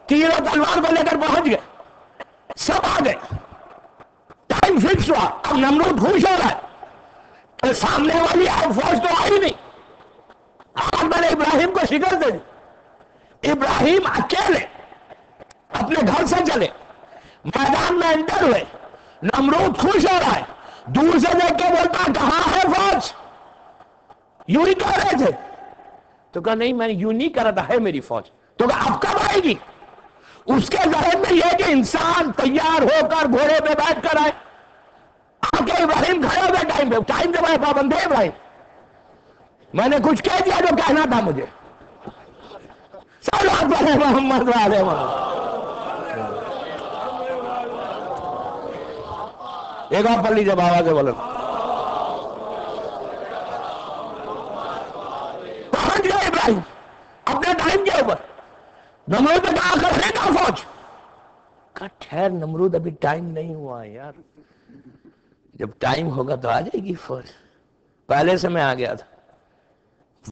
تیر و تلوار کو لے کر پہنچ گئے، سب آ گئے. ٹائم فکس ہوا. اب نمرود خوش ہو رہا ہے کہ سامنے والی فوج تو آئی نہیں، آج میں نے ابراہیم کو شکست دے دی. ابراہیم اکیلے اپنے گھر سے چلے، میدان میں انٹر ہوئے. نمرود خوش ہو رہا ہے، دور سے دیکھ کے بولتا کہاں ہے فوج؟ یوں ہی کہہ رہے تھے تو کہا نہیں میں نے یوں نہیں کہہ رہا تھا، ہے میری فوج. تو کہا اب کب آئے گی؟ اس کے ذہن میں یہ کہ انسان تیار ہو کر گھوڑے پہ بیٹھ کر آئے. آ کے ابراہیم کھڑے ہو گئے ٹائم پہ، ٹائم کے بعد پابند ہے ابراہیم. میں نے کچھ کہہ دیا جو کہنا تھا مجھے. صلوات علی محمد وعلی محمد. ایک آپ پڑھ لیجیے بابا کے بولے. پہنچ گئے ابراہیم اپنے ٹائم کے اوپر. نمرود نے کہا کر ہے نا فوج؟ کہا ٹھہر نمرود ابھی ٹائم نہیں ہوا یار، جب ٹائم ہوگا تو آ جائے گی فوج. پہلے سے میں آ گیا تھا.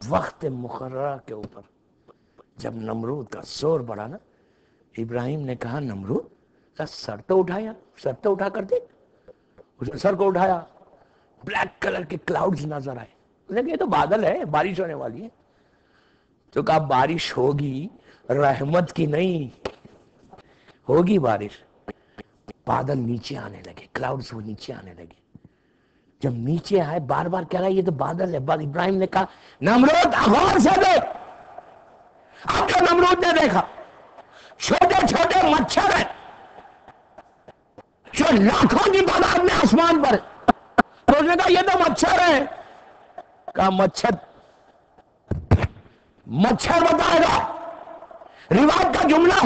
وقت مقررہ کے اوپر جب نمرود کا زور بڑھا نا، ابراہیم نے کہا نمرود کا سر تو اٹھایا، سر تو اٹھا کر دے. اس نے سر کو اٹھایا، بلیک کلر کے کلاؤڈز نظر آئے. اس نے کہا یہ تو بادل ہے، بارش ہونے والی ہے. تو کہا بارش ہوگی، رحمت کی نہیں ہوگی بارش. بادل نیچے آنے لگے، کلاؤڈز وہ نیچے آنے لگے. جب نیچے آئے بار بار کہہ رہا یہ تو بادل ہے. بعد ابراہیم نے کہا نمرود غور سے دیکھ. اب جو نمرود نے دیکھا چھوٹے چھوٹے مچھر ہیں جو لاکھوں کی تعداد میں آسمان پر. تو اس نے کہا یہ تو مچھر ہے. کہا مچھر بتائے گا. روایت کا جملہ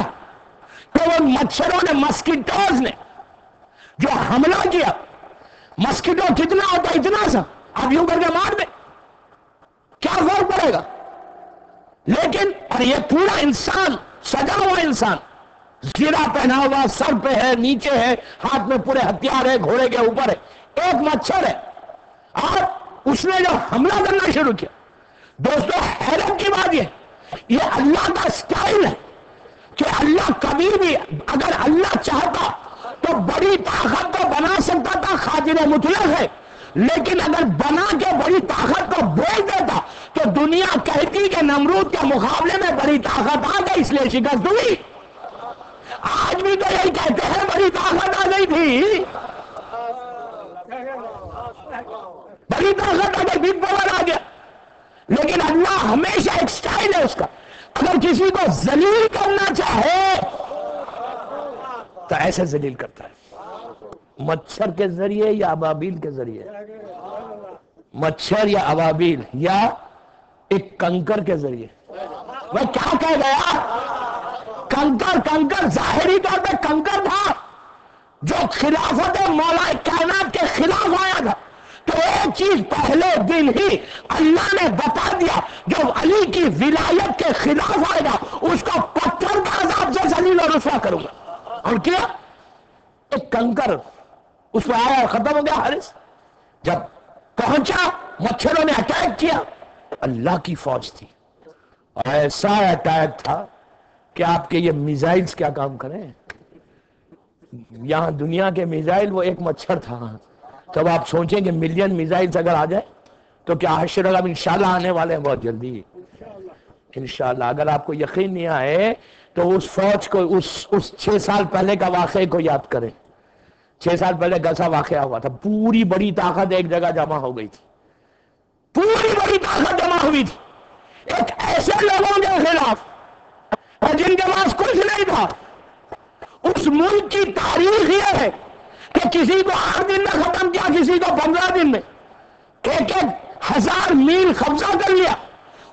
کہ وہ مچھروں نے، مسکیٹوز نے جو حملہ کیا، مسکیٹو کتنا ہوتا ہے؟ اتنا سا، آپ یوں کر کے مار دیں کیا فرق پڑے گا. لیکن اور یہ پورا انسان سجا ہوا انسان، زیرہ پہنا ہوا، سر پہ ہے، نیچے ہے، ہاتھ میں پورے ہتھیار ہے، گھوڑے کے اوپر ہے، ایک مچھر ہے اور اس نے جو حملہ کرنا شروع کیا. دوستو حیرت کی بات یہ اللہ کا سٹائل ہے کہ اللہ کبھی بھی اگر اللہ چاہتا تو بڑی طاقت کو بنا سکتا تھا، قادر مطلق ہے. لیکن اگر بنا کے بڑی طاقت کو بول دیتا تو دنیا کہتی کہ نمرود کے مقابلے میں بڑی طاقت آ گئی اس لیے شکست ہوئی. آج بھی تو یہی کہتے ہیں بڑی طاقت آ گئی تھی، بڑی طاقت آ گئی، بگ پاور آ گیا. لیکن اللہ ہمیشہ ایک سٹائل ہے اس کا، اگر کسی کو ذلیل کرنا چاہے تو ایسے ذلیل کرتا ہے. مچھر کے ذریعے یا ابابیل کے ذریعے؟ مچھر یا ابابیل یا ایک کنکر کے ذریعے. وہ کیا کہہ گیا؟ کنکر ظاہری طور پہ کنکر تھا جو خلافت مولا کائنات کے خلاف آیا تھا. تو ایک چیز پہلے دن ہی اللہ نے بتا دیا، جو علی کی ولایت کے خلاف آئے گا اس کو پتھر کا عذاب سے ذلیل اور رسوا کروں گا. اور کیا؟ ایک کنکر اس پہ آیا اور ختم ہو گیا. حارث جب پہنچا مچھروں نے اٹیک کیا، اللہ کی فوج تھی، ایسا اٹیک تھا کہ آپ کے یہ میزائلز کیا کام کریں. یہاں دنیا کے میزائل وہ ایک مچھر تھا. تو اب آپ سوچیں کہ ملین میزائلز اگر آ جائے تو کیا حشر اب انشاءاللہ آنے والے ہیں بہت جلدی انشاءاللہ. اگر آپ کو یقین نہیں آئے تو اس فوج کو اس 6 سال پہلے کا واقعے کو یاد کریں. 6 سال پہلے کیسا واقعہ ہوا تھا؟ پوری بڑی طاقت ایک جگہ جمع ہو گئی تھی، پوری بڑی طاقت جمع ہوئی تھی ایک ایسے لوگوں کے خلاف جن کے پاس کچھ نہیں تھا. اس ملک کی تاریخ یہ ہے کہ کسی کو 8 دن میں ختم کیا، کسی کو 15 دن میں، 1,000 میل قبضہ کر لیا.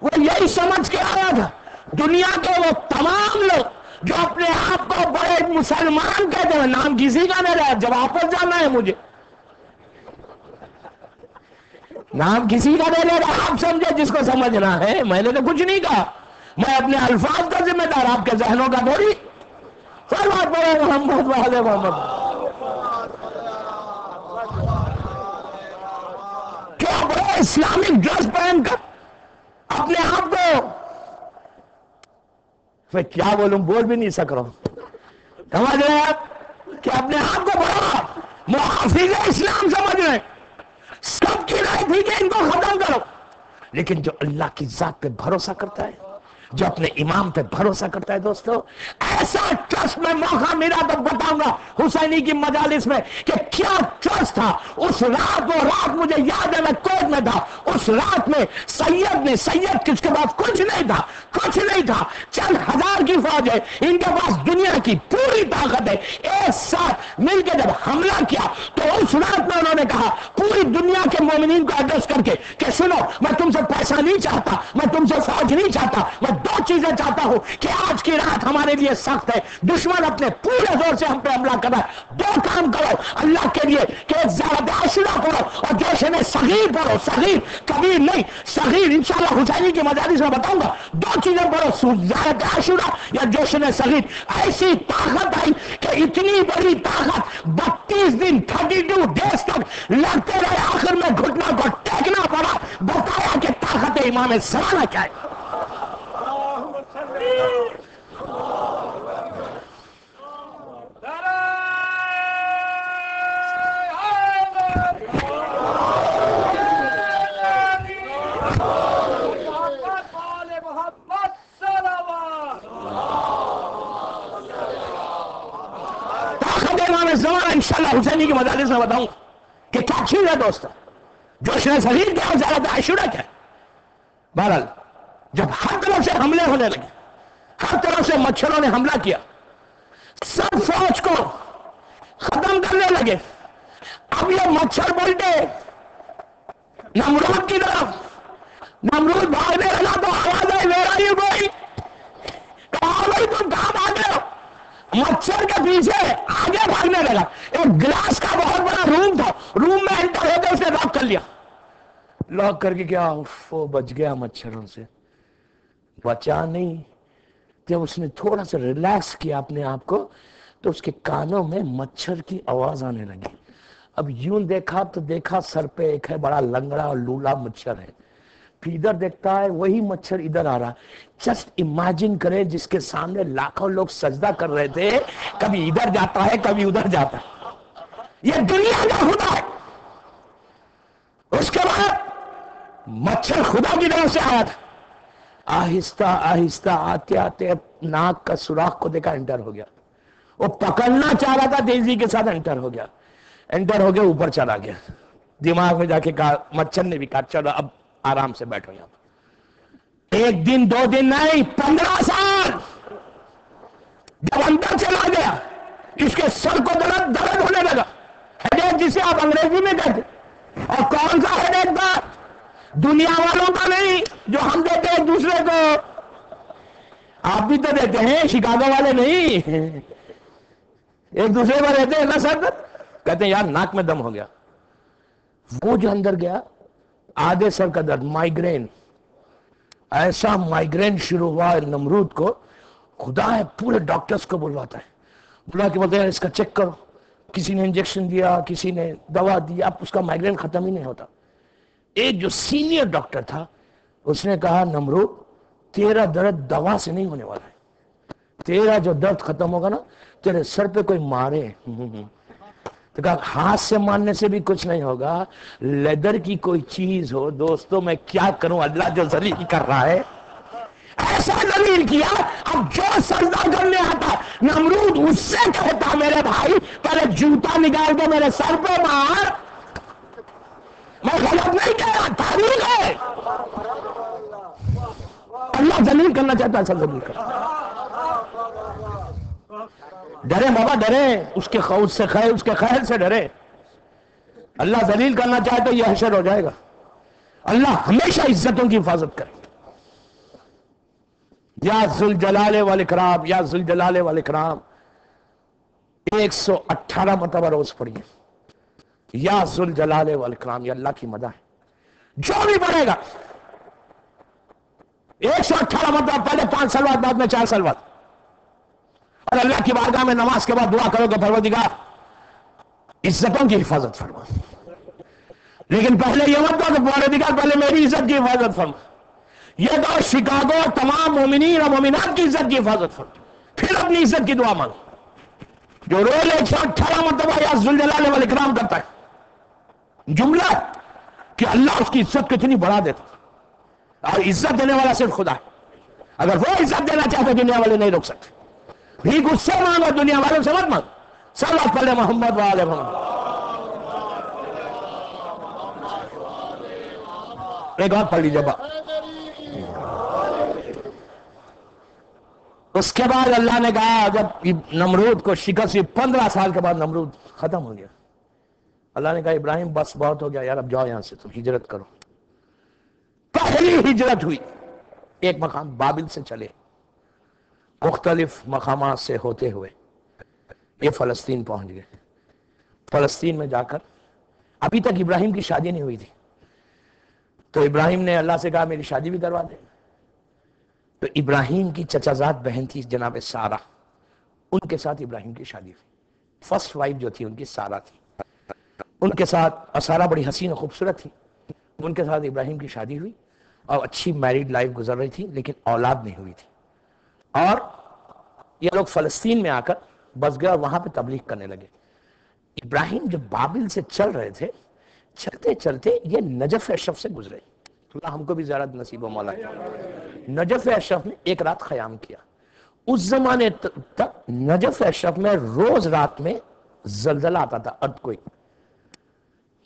وہ یہی سمجھ کے آیا تھا دنیا کے وہ تمام لوگ جو اپنے آپ کو بڑے مسلمان کہتے ہیں، نام کسی کا نہیں رہا، جب واپس جانا ہے مجھے، نام کسی کا نہیں رہا، آپ سمجھے جس کو سمجھنا ہے، میں نے تو کچھ نہیں کہا، میں اپنے الفاظ کا ذمہ دار، آپ کے ذہنوں کا تھوڑی۔ صلوات پڑھے محمد وآل محمد۔ کیا بڑے اسلامک ڈریس پہن کر اپنے آپ کو، میں کیا بولوں، بول بھی نہیں سک رہا ہوں، سمجھ رہے ہیں آپ کہ اپنے آپ کو بڑا محافظ اسلام سمجھ رہے ہیں، سب کی رائے تھی کہ ان کو ختم کرو، لیکن جو اللہ کی ذات پہ بھروسہ کرتا ہے، جو اپنے امام پہ بھروسہ کرتا ہے، دوستو ایسا ٹرسٹ میں موقع ملا تو بتاؤں گا حسینی کی مجالس میں کہ کیا ٹرسٹ تھا اس رات۔ وہ رات مجھے یاد ہے، میں کوٹ میں تھا، اس رات میں سید کس کے پاس کچھ نہیں تھا، کچھ نہیں تھا، چند ہزار کی فوج ہے، ان کے پاس دنیا کی پوری طاقت ہے، ایک ساتھ مل کے جب حملہ کیا تو اس رات میں انہوں نے کہا پوری دنیا کے مومنین کو ایڈریس کر کے کہ سنو، میں تم سے پیسہ نہیں چاہتا، میں تم سے فوج نہیں چاہتا، میں دو چیزیں چاہتا ہوں کہ آج کی رات ہمارے لیے سخت ہے، دشمن اپنے پورے زور سے ہم پہ حملہ کر رہا ہے، دو کام کرو اللہ کے لیے کہ ایک زیارت عاشورہ پڑھو اور جوشن صغیر پڑھو، صغیر کبیر نہیں، صغیر انشاءاللہ حسینی کی مجالس میں بتاؤں گا، دو چیزیں پڑھو، زیارت عاشورہ یا جوشن صغیر۔ ایسی طاقت آئی کہ اتنی بڑی طاقت 32 دن 32 ڈیز تک لڑتے رہے، آخر میں گھٹنا کو ٹیکنا پڑا، بتایا کہ طاقت امام زمانہ کیا ہے۔ طاقت امام زمانہ انشاءاللہ حسینی کی مجالس میں بتاؤں کہ کیا چیز ہے دوستو، جوشن صغیر کیا، زیارت عاشورہ کیا۔ بہرحال جب ہر طرف سے حملے ہونے لگے، ہر طرف سے مچھروں نے حملہ کیا، سب فوج کو ختم کرنے لگے، اب یہ مچھر بولتے نمرود کی طرف، نمرود بھاگنے لگا تو آواز آئی میرا یہ بھائی، کہا بھائی تم کہاں بھاگے ہو، مچھر کے پیچھے آگے بھاگنے لگا، ایک گلاس کا بہت بڑا روم تھا، روم میں انٹر ہوتے اس نے لاک کر لیا، لاک کر کے کیا وہ بچ گیا مچھروں سے، بچا نہیں، جب اس نے تھوڑا سا ریلیکس کیا اپنے آپ کو تو اس کے کانوں میں مچھر کی آواز آنے لگی، اب یوں دیکھا تو دیکھا سر پہ ایک ہے بڑا لنگڑا اور لولا مچھر ہے، پھر ادھر دیکھتا ہے وہی مچھر ادھر آ رہا، جسٹ امیجن کریں جس کے سامنے لاکھوں لوگ سجدہ کر رہے تھے، کبھی ادھر جاتا ہے کبھی ادھر جاتا ہے، یہ دنیا کا خدا ہے۔ اس کے بعد مچھر خدا کی طرف سے آیا تھا، آہستہ آہستہ آتے آتے ناک کا سوراخ کو دیکھا، انٹر ہو گیا، وہ پکڑنا چاہ رہا تھا تیزی کے ساتھ، انٹر ہو گیا، انٹر ہو گیا اوپر چلا گیا، دماغ میں جا کے کہا، مچھر نے بھی کہا چلو اب آرام سے بیٹھو یہاں پر، ایک دن دو دن نہیں 15 سال جب اندر چلا گیا اس کے سر کو درد ہونے لگا، ہیڈیک جسے آپ انگریزی میں کہتے، اور کون سا ہیڈیک تھا، دنیا والوں کا نہیں جو ہم دیتے ہیں دوسرے کو، آپ بھی تو دیتے ہیں، شکاگو والے نہیں، ایک دوسرے پر رہتے ہیں نا سر، کہتے ہیں یار ناک میں دم ہو گیا، وہ جو اندر گیا آدھے سر کا درد، مائیگرین، ایسا مائیگرین شروع ہوا نمرود کو، خدا ہے پورے ڈاکٹرز کو بلواتا ہے، بلا کے بولتے ہیں اس کا چیک کرو، کسی نے انجیکشن دیا، کسی نے دوا دی، اب اس کا مائیگرین ختم ہی نہیں ہوتا، ایک جو سینئر ڈاکٹر تھا اس نے کہا نمرود تیرا درد دوا سے نہیں ہونے والا ہے، تیرا جو درد ختم ہوگا نا تیرے سر پہ کوئی مارے، تو کہا ہاتھ سے مارنے سے بھی کچھ نہیں ہوگا، لیدر کی کوئی چیز ہو، دوستو میں کیا کروں، اللہ جو ذلیل کر رہا ہے ایسا ذلیل کیا، اب جو سجدہ کرنے آتا نمرود اس سے کہتا میرے بھائی پہلے جوتا نکال کے میرے سر پہ مار، میں غلط نہیں کہہ رہا، تاریخ ہے، اللہ ذلیل کرنا چاہتا ہے، سب ذلیل کرنا، ڈرے بابا ڈرے، اس کے خوف سے خیر، اس کے خیر سے ڈرے، اللہ ذلیل کرنا چاہے تو یہ حشر ہو جائے گا، اللہ ہمیشہ عزتوں کی حفاظت کرے، یا ذوالجلال والاکرام، یا ذوالجلال والاکرام 118 مرتبہ روز پڑھیے، یا ذوالجلال والاکرام، یہ اللہ کی مدح ہے۔ جو بھی پڑھے گا 118 مرتبہ، پہلے 5 سال بعد میں 4 سال بعد، اور اللہ کی بارگاہ میں نماز کے بعد دعا کرو کہ پروردگار عزتوں کی حفاظت فرما، لیکن پہلے یہ مت کہ پروردگار پہلے میری عزت کی حفاظت فرما، یہ دو شکاگو تمام مومنین اور مومنات کی عزت کی حفاظت فرما، پھر اپنی عزت کی دعا مانگو۔ جو روز 118 مرتبہ یا ذوالجلال والاکرام کرتا ہے، جملہ کہ اللہ اس کی عزت کتنی بڑھا دیتا، اور عزت دینے والا صرف خدا ہے۔ اگر وہ عزت دینا چاہتے دنیا والے نہیں روک سکتے۔ بھی غصے مانگو، دنیا والوں سے مت مانگو۔ صلوات پڑھ محمد وآل محمد۔ ایک اور پڑھ لیجیے با۔ اس کے بعد اللہ نے کہا جب نمرود کو شکست ہوئی، 15 سال کے بعد نمرود ختم ہو گیا، اللہ نے کہا ابراہیم بس بہت ہو گیا یار، اب جاؤ یہاں سے، تم ہجرت کرو۔ پہلی ہجرت ہوئی، ایک مقام بابل سے چلے، مختلف مقامات سے ہوتے ہوئے یہ فلسطین پہنچ گئے۔ فلسطین میں جا کر ابھی تک ابراہیم کی شادی نہیں ہوئی تھی، تو ابراہیم نے اللہ سے کہا میری شادی بھی کروا دے۔ تو ابراہیم کی چچا زاد بہن تھی جناب سارہ، ان کے ساتھ ابراہیم کی شادی ہوئی۔ فرسٹ وائف جو تھی ان کی سارہ تھی، ان کے ساتھ، اور سارہ بڑی حسین و خوبصورت تھی، ان کے ساتھ ابراہیم کی شادی ہوئی اور اچھی میریڈ لائف گزر رہی تھی، لیکن اولاد نہیں ہوئی تھی۔ اور یہ لوگ فلسطین میں آ کر بس گئے اور وہاں پہ تبلیغ کرنے لگے۔ ابراہیم جب بابل سے چل رہے تھے، چلتے چلتے یہ نجف اشرف سے گزرے۔ اللہ ہم کو بھی زیارت نصیب و مولا۔ نجف اشرف نے ایک رات قیام کیا۔ اس زمانے تک نجف اشرف میں روز رات میں زلزلہ آتا تھا، ارتھ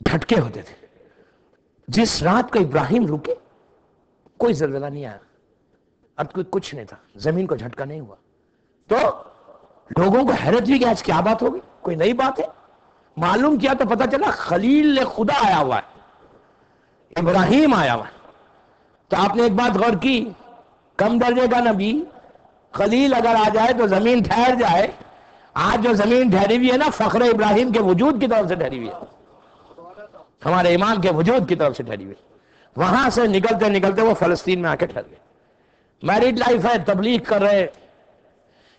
جھٹکے ہوتے تھے۔ جس رات کو ابراہیم رکے کوئی زلزلہ نہیں آیا، ارتھ کچھ نہیں تھا، زمین کو جھٹکا نہیں ہوا۔ تو لوگوں کو حیرت ہوئی کہ آج کیا بات ہوگی، کوئی نئی بات ہے۔ معلوم کیا تو پتا چلا خلیل خدا آیا ہوا ہے، ابراہیم آیا ہوا ہے۔ تو آپ نے ایک بات غور کی، کم درجے کا نبی خلیل اگر آ جائے تو زمین ٹھہر جائے۔ آج جو زمین ٹھہری ہوئی ہے نا، فخر ابراہیم کے وجود کی طرف سے ٹھہری ہوئی ہے، ہمارے امام کے وجود کی طرف سے ٹھہری ہوئی۔ وہاں سے نکلتے نکلتے وہ فلسطین میں آ کے ٹھہر گئے۔ میرڈ لائف ہے، تبلیغ کر رہے۔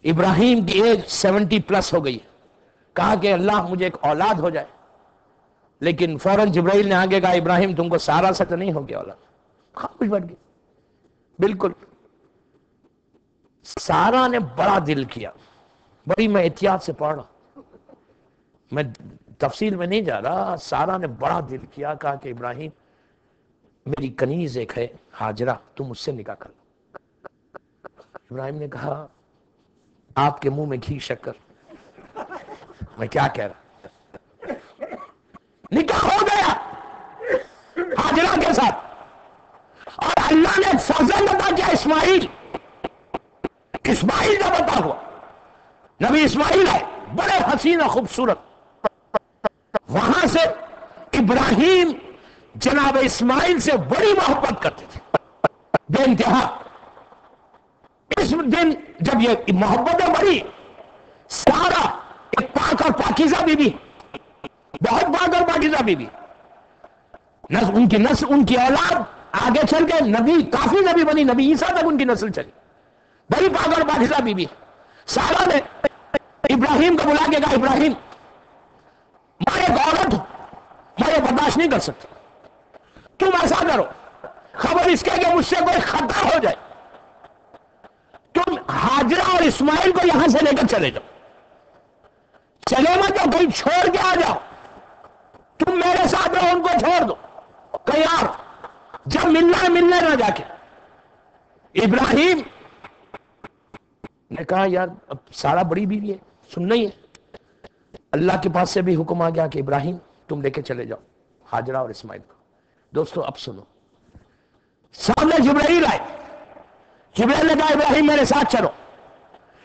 ابراہیم کی ایج 70 پلس ہو گئی، کہا کہ اللہ مجھے ایک اولاد ہو جائے، لیکن فوراً جبرائیل نے آگے کہا ابراہیم تم کو سارا سے تو نہیں ہو گیا اولاد۔ خاموش بیٹھ گئی۔ بالکل سارا نے بڑا دل کیا، بڑی میں احتیاط سے پڑھ رہا، میں تفصیل میں نہیں جا رہا۔ سارا نے بڑا دل کیا، کہا کہ ابراہیم میری کنیز ایک ہے ہاجرہ، تم اس سے نکاح کر لو۔ ابراہیم نے کہا آپ کے منہ میں گھی شکر، میں کیا کہہ رہا۔ نکاح ہو گیا ہاجرہ کے ساتھ، اور اللہ نے فضل عطا کیا۔ اسماعیل جب عطا ہوا، نبی اسماعیل ہے بڑے حسین و خوبصورت۔ وہاں سے ابراہیم جناب اسماعیل سے بڑی محبت کرتے تھے بے انتہا۔ اس دن جب یہ محبتیں بڑی، سارا ایک پاک اور پاکیزہ بی بی، بہت پاک اور پاکیزہ بی بی، ان کی نسل، ان کی اولاد آگے چل کے نبی، کافی نبی بنی، نبی عیسیٰ تک ان کی نسل چلی، بڑی پاک اور پاکیزہ بی بی۔ سارا نے ابراہیم کو بلا کے کہا ابراہیم میں ایک عورت ہوں، میں یہ برداشت نہیں کر سکتا، تم ایسا کرو، خبر اس کے کہ مجھ سے کوئی خطا ہو جائے، تم ہاجرہ اور اسماعیل کو یہاں سے لے کر چلے جاؤ، چلے مت جاؤ، کہیں چھوڑ کے آ جاؤ، تم میرے ساتھ رہو، ان کو چھوڑ دو کہیں اور، جب ملنا ہے ملنے نہ جا کے۔ ابراہیم نے کہا یار اب سارا بڑی بیوی ہے، سننا ہی ہے۔ اللہ کے پاس سے بھی حکم آ گیا کہ ابراہیم تم لے کے چلے جاؤ ہاجرہ اور اسماعیل کو۔ دوستو اب سنو، سامنے جبرائیل آئے، جبرائیل نے کہا ابراہیم میرے ساتھ چلو۔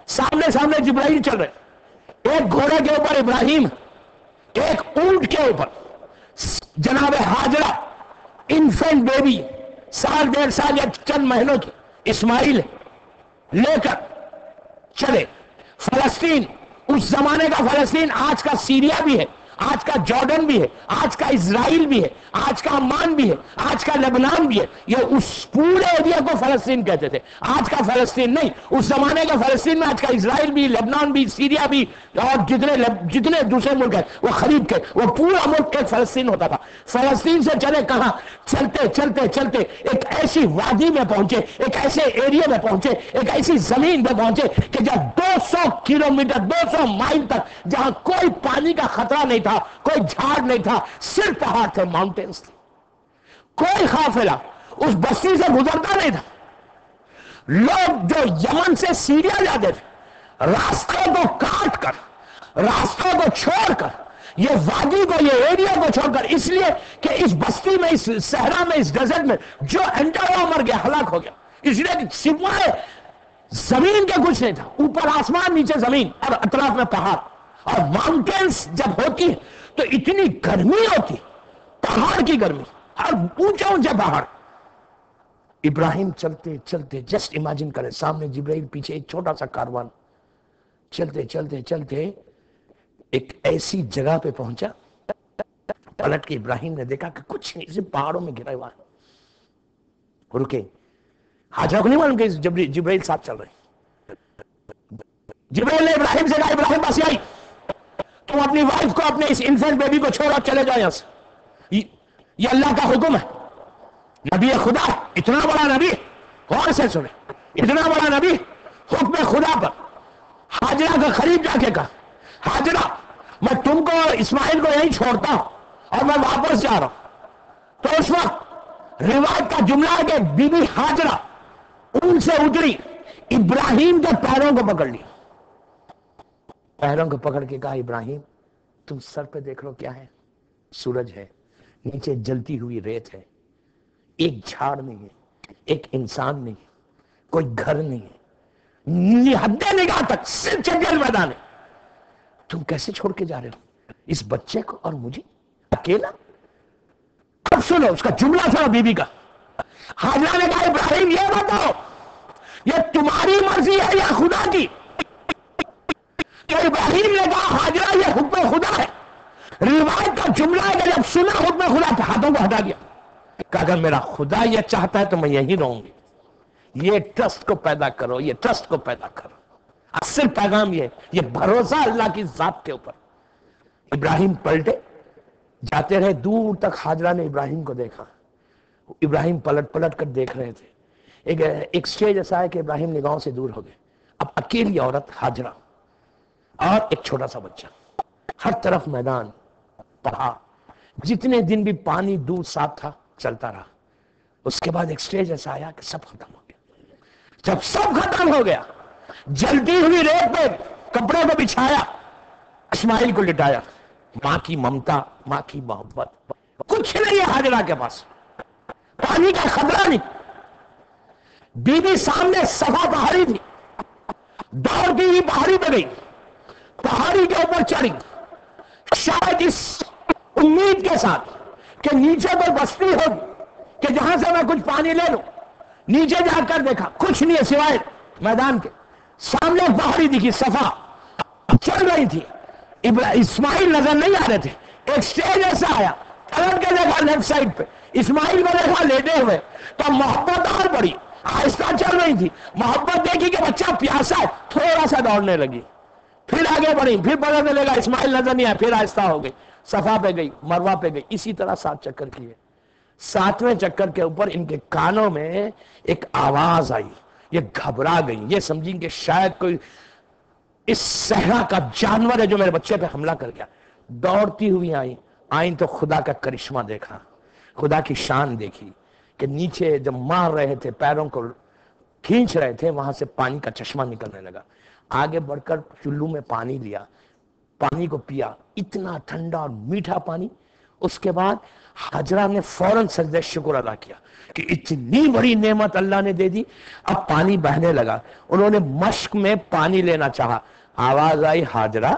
سامنے سامنے جبرائیل چل رہے، ایک گھوڑے کے اوپر ابراہیم، ایک اونٹ کے اوپر جناب ہاجرہ، انفینٹ بیبی، سال 1.5 سال یا چند مہینوں کی اسماعیل ہے۔ لے کر چلے. فلسطین اس زمانے کا فلسطین آج کا سیریا بھی ہے، آج کا جارڈن بھی ہے، آج کا اسرائیل بھی ہے، آج کا عمان بھی ہے، آج کا لبنان بھی ہے. یہ اس پورے ایریا کو فلسطین کہتے تھے. آج کا فلسطین نہیں، اس زمانے کا فلسطین میں آج کا اسرائیل بھی، لبنان بھی، سیریا بھی، اور جتنے دوسرے ملک ہیں وہ خرید کے وہ پورا ملک ایک فلسطین ہوتا تھا. فلسطین سے چلے کہاں؟ چلتے چلتے چلتے ایک ایسی وادی میں پہنچے، ایک ایسے ایریا میں پہنچے، ایک ایسی زمین میں پہنچے کہ جہاں 200 کلومیٹر 200 مائل تک جہاں کوئی پانی کا خطرہ نہیں تھا، کوئی جھاڑ نہیں تھا، صرف پہاڑ تھے، ماؤنٹینز تھے. کوئی قافلہ اس بستی سے گزرتا نہیں تھا. لوگ جو یمن سے سیریا جاتے تھے، راستوں کو کاٹ کر، راستوں کو چھوڑ کر، یہ وادی کو، یہ ایریا کو چھوڑ کر، اس لیے کہ اس بستی میں، اس صحرا میں، اس ڈیزرٹ میں جو انٹر ہوا مر گیا، ہلاک ہو گیا. اس لیے کہ سوائے زمین کے کچھ نہیں تھا. اوپر آسمان، نیچے زمین، اور اطراف میں پہاڑ. اور ماؤنٹینز جب ہوتی ہے تو اتنی گرمی ہوتی، پہاڑ کی گرمی، اور اونچے اونچے پہاڑ. ابراہیم چلتے چلتے، جسٹ امیجن کریں، سامنے جبرائیل، پیچھے ایک چھوٹا سا کاروان. چلتے چلتے چلتے ایک ایسی جگہ پہ پہنچا، پلٹ کے ابراہیم نے دیکھا کہ کچھ نہیں، صرف پہاڑوں میں گھرا ہوا ہے. رکے. حاجرہ کو نہیں معلوم کہ جبرائیل ساتھ چل رہے. جبرائیل نے ابراہیم سے کہا، ابراہیم بس آئی، تم اپنی وائف کو، اپنے اس انفینٹ بیبی کو چھوڑو، چلے جاؤ یہاں سے. یہ اللہ کا حکم ہے. نبی خدا، اتنا بڑا نبی، غور سے سنے، اتنا بڑا نبی، حکم خدا پر. حاجرہ کا قریب جا کے کہا، حاجرہ میں تم کو، اسماعیل کو یہیں چھوڑتا ہوں اور میں واپس جا رہا ہوں. تو اس وقت روایت کا جملہ ہے کہ بی بی حاجرہ اون سے اتری، ابراہیم کے پیروں کو پکڑ لی، پیروں کو پکڑ کے کہا، ابراہیم تم سر پہ دیکھ لو کیا ہے. سورج ہے، نیچے جلتی ہوئی ریت ہے، ایک جھاڑ نہیں ہے، ایک انسان نہیں ہے، کوئی گھر نہیں ہے، حد نگاہ تک صرف جنگل میدان ہے. تم کیسے چھوڑ کے جا رہے ہو اس بچے کو اور مجھے اکیلا؟ اب سنو اس کا جملہ، سنو بی بی کا. حاجرہ نے کہا، ابراہیم یہ بتاؤ یہ تمہاری مرضی ہے یا خدا کی؟ کہ ابراہیم نے کہا، حاجرہ یہ حکم خدا ہے. روایت کا جملہ ہے کہ جب سنا حکم خدا تو ہاتھوں کو ہٹا دیا، کہ اگر میرا خدا یہ چاہتا ہے تو میں یہیں رہوں گی. یہ ٹرسٹ کو پیدا کرو، یہ ٹرسٹ کو پیدا کرو. اصل پیغام یہ بھروسہ اللہ کی ذات کے اوپر. ابراہیم پلٹے، جاتے رہے دور تک. حاجرہ نے ابراہیم کو دیکھا، ابراہیم پلٹ پلٹ کر دیکھ رہے تھے. ایک سٹیج ایسا ہے کہ ابراہیم نگاہوں سے دور ہو گئے. اب اکیلی عورت حاجرہ اور ایک چھوٹا سا بچہ، ہر طرف میدان، پہاڑ. جتنے دن بھی پانی دور صاف تھا چلتا رہا. اس کے بعد ایک سٹیج ایسا آیا کہ سب ختم ہو گیا. جب سب ختم ہو گیا، جلتی ہوئی ریت پہ کپڑے کو بچھایا، اسماعیل کو لٹایا. ماں کی ممتا، ماں کی محبت کچھ نہیں ہے حاجرہ کے پاس، پانی کا خطرہ نہیں. بی بی سامنے صفا پہاڑی تھی، دوڑتی ہوئی پہاڑی پہ گئی، پہاڑی کے اوپر چڑھی، شاید اس امید کے ساتھ کہ نیچے کوئی بستی ہوگی کہ جہاں سے میں کچھ پانی لے لوں. نیچے جا کر دیکھا کچھ نہیں ہے سوائے میدان کے. سامنے پہاڑی دکھی، صفا چل رہی تھی. اسماعیل نظر نہیں آ رہے تھے. ایک سٹیج ایسا آیا، پلٹ کے دیکھا لیفٹ سائڈ پہ اسماعیل کو دیکھا لیٹے ہوئے. تو محبت اور بڑی، آہستہ چل رہی تھی. محبت دیکھی کہ بچہ پیاسا ہے، تھوڑا سا دوڑنے لگی. پھر آگے بڑھی، پھر پتہ چلے گا اسماعیل نظر نہیں آیا، پھر آہستہ ہو گئی. صفا پہ گئی، مروہ پہ گئی. اسی طرح 7 چکر کیے. 7ویں چکر کے اوپر ان کے کانوں میں ایک آواز آئی. یہ گھبرا گئی، یہ سمجھیں کہ شاید کوئی اس صحرا کا جانور ہے جو میرے بچے پہ حملہ کر گیا. دوڑتی ہوئی آئیں تو خدا کا کرشمہ دیکھا، خدا کی شان دیکھی کہ نیچے جب مار رہے تھے، پیروں کو کھینچ رہے تھے، وہاں سے پانی کا چشمہ نکلنے لگا. آگے بڑھ کر چلو میں پانی لیا، پانی کو پیا، اتنا ٹھنڈا اور میٹھا پانی. اس کے بعد حاجرہ نے فوراً سجدہ شکر ادا کیا کہ اتنی بڑی نعمت اللہ نے دے دی. اب پانی بہنے لگا. انہوں نے مشک میں پانی لینا چاہا، آواز آئی، حاجرہ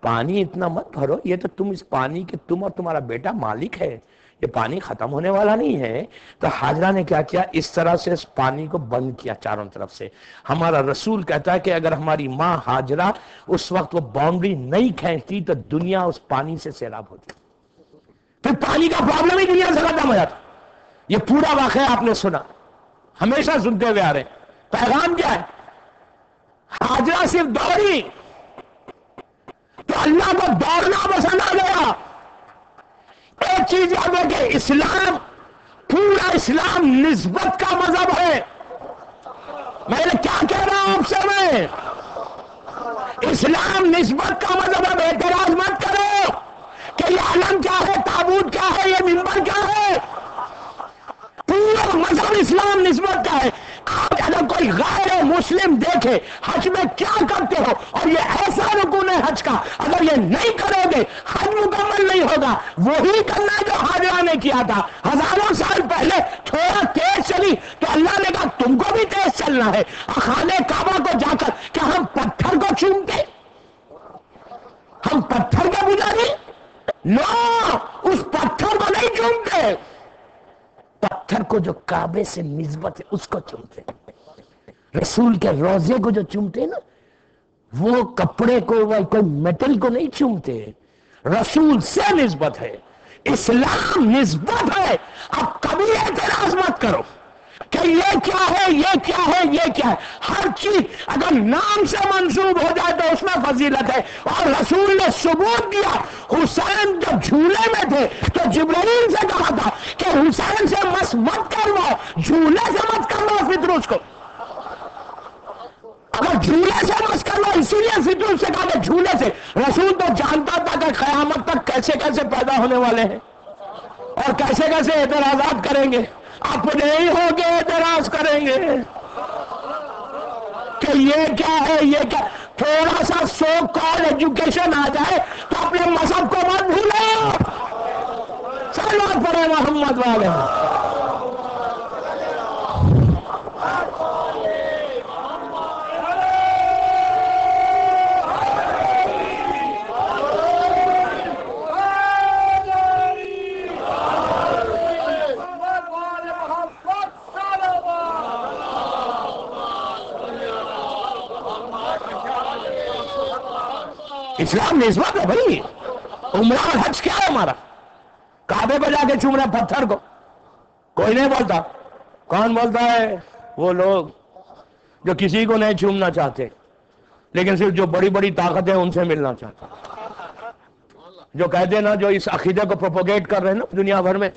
پانی اتنا مت بھرو، یہ تو تم اس پانی کے، تم اور تمہارا بیٹا مالک ہے، یہ پانی ختم ہونے والا نہیں ہے. تو حاجرہ نے کیا کیا؟ اس طرح سے اس پانی کو بند کیا چاروں طرف سے. ہمارا رسول کہتا ہے کہ اگر ہماری ماں حاجرہ اس وقت وہ باؤنڈری نہیں کھینچتی تو دنیا اس پانی سے سیراب ہوتی، پھر پانی کا پرابلم ہی دنیا سے ختم ہو جاتا. یہ پورا واقعہ آپ نے سنا، ہمیشہ سنتے ہوئے آ رہے ہیں. پیغام کیا ہے؟ حاجرہ صرف دوڑی تو اللہ کو دوڑنا پسند آ گیا. ایک چیز یاد ہے کہ اسلام، پورا اسلام نسبت کا مذہب ہے. میں نے کیا کہہ رہا ہوں آپ سے؟ میں اسلام نسبت کا مذہب ہے. اعتراض مت کرو کہ یہ علم کیا ہے، تابوت کیا ہے، یہ منبر کیا ہے. پورا مذہب اسلام نسبت کا ہے. آج اگر کوئی غیر مسلم دیکھے حج میں کیا کرتے ہو اور یہ ایسا رکن ہے حج کا، اگر یہ نہیں کرو گے حج مکمل نہیں ہوگا. وہی کرنا ہے جو حاجرہ نے کیا تھا ہزاروں سال پہلے. تھوڑا تیز چلی تو اللہ نے کہا تم کو بھی تیز چلنا ہے. خانہ کعبہ کو جا کر کیا ہم پتھر کو چومتے؟ ہم پتھر کے پجاری؟ نو، اس پتھر کو نہیں چومتے. پتھر کو جو کعبے سے نسبت ہے اس کو چومتے. رسول کے روضے کو جو چومتے نا، وہ کپڑے کو، وہ کوئی میٹل کو نہیں چومتے. رسول سے نسبت ہے. اسلام نسبت ہے. اب کبھی اعتراض مت کرو کہ یہ کیا ہے، یہ کیا ہے، یہ کیا ہے. ہر چیز اگر نام سے منسوب ہو جائے تو اس میں فضیلت ہے. اور رسول نے ثبوت دیا. حسین جب جھولے میں تھے تو جبرائیل سے کہا تھا کہ حسین سے مس مت کرواؤ، جھولے سے مت کرواؤ فطروس کو. اگر جھولے سے مس کرواؤ، اسی لیے فطروس سے کہا کہ جھولے سے. رسول تو جانتا تھا کہ قیامت تک کیسے کیسے پیدا ہونے والے ہیں اور کیسے کیسے اعتراضات کریں گے. اپنے ہی ہو کے اعتراض کریں گے کہ یہ کیا ہے، یہ کیا. تھوڑا سا سو کال ایجوکیشن آ جائے تو اپنے مذہب کو مت بھولو. صلوات پڑھے محمد والے. اسلام نسبت ہے بھائی. عمرہ اور حج کیا ہے ہمارا؟ کعبے پہ جا کے چوم رہے پتھر کو. کوئی نہیں بولتا. کون بولتا ہے؟ وہ لوگ جو کسی کو نہیں چومنا چاہتے لیکن صرف جو بڑی بڑی طاقتیں ان سے ملنا چاہتے، جو کہتے ہیں نا، جو اس عقیدے کو پروپوگیٹ کر رہے ہیں نا دنیا بھر میں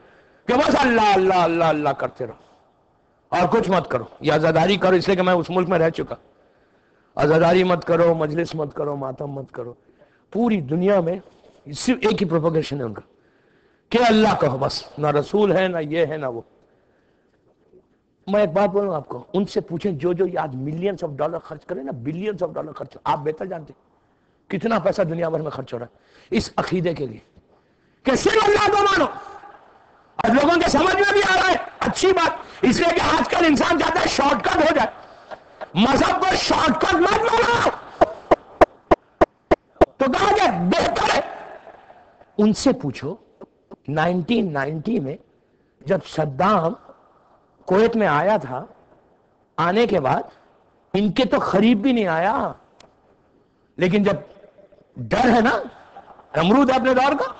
کہ بس اللہ اللہ اللہ اللہ کرتے رہو اور کچھ مت کرو. یہ عزاداری کرو، اس لیے کہ میں اس ملک میں رہ چکا. عزاداری مت کرو، مجلس مت کرو، ماتم مت کرو. پوری دنیا میں صرف ایک ہی پروپوگیشن ہے ان کا کہ اللہ کہو بس. نہ رسول ہے، نہ یہ ہے، نہ وہ. میں ایک بات بولوں آپ کو، ان سے پوچھیں جو جو آج ملینز آف ڈالر خرچ کرے نا، بلینز آف ڈالر خرچ، آپ بہتر جانتے کتنا پیسہ دنیا بھر میں خرچ ہو رہا ہے اس عقیدے کے لیے کہ صرف اللہ کو مانو. اور لوگوں کے سمجھ میں بھی آ رہا ہے، اچھی بات. اس لیے کہ آج کل انسان چاہتا ہے شارٹ کٹ ہو جائے. مذہب کو شارٹ کٹ مت مانو. تو کہا کہ بہتر ہے. ان سے پوچھو 1990 میں جب صدام کویت میں آیا تھا، آنے کے بعد ان کے تو قریب بھی نہیں آیا. لیکن جب ڈر ہے نا، نمرود ہے اپنے دور کا،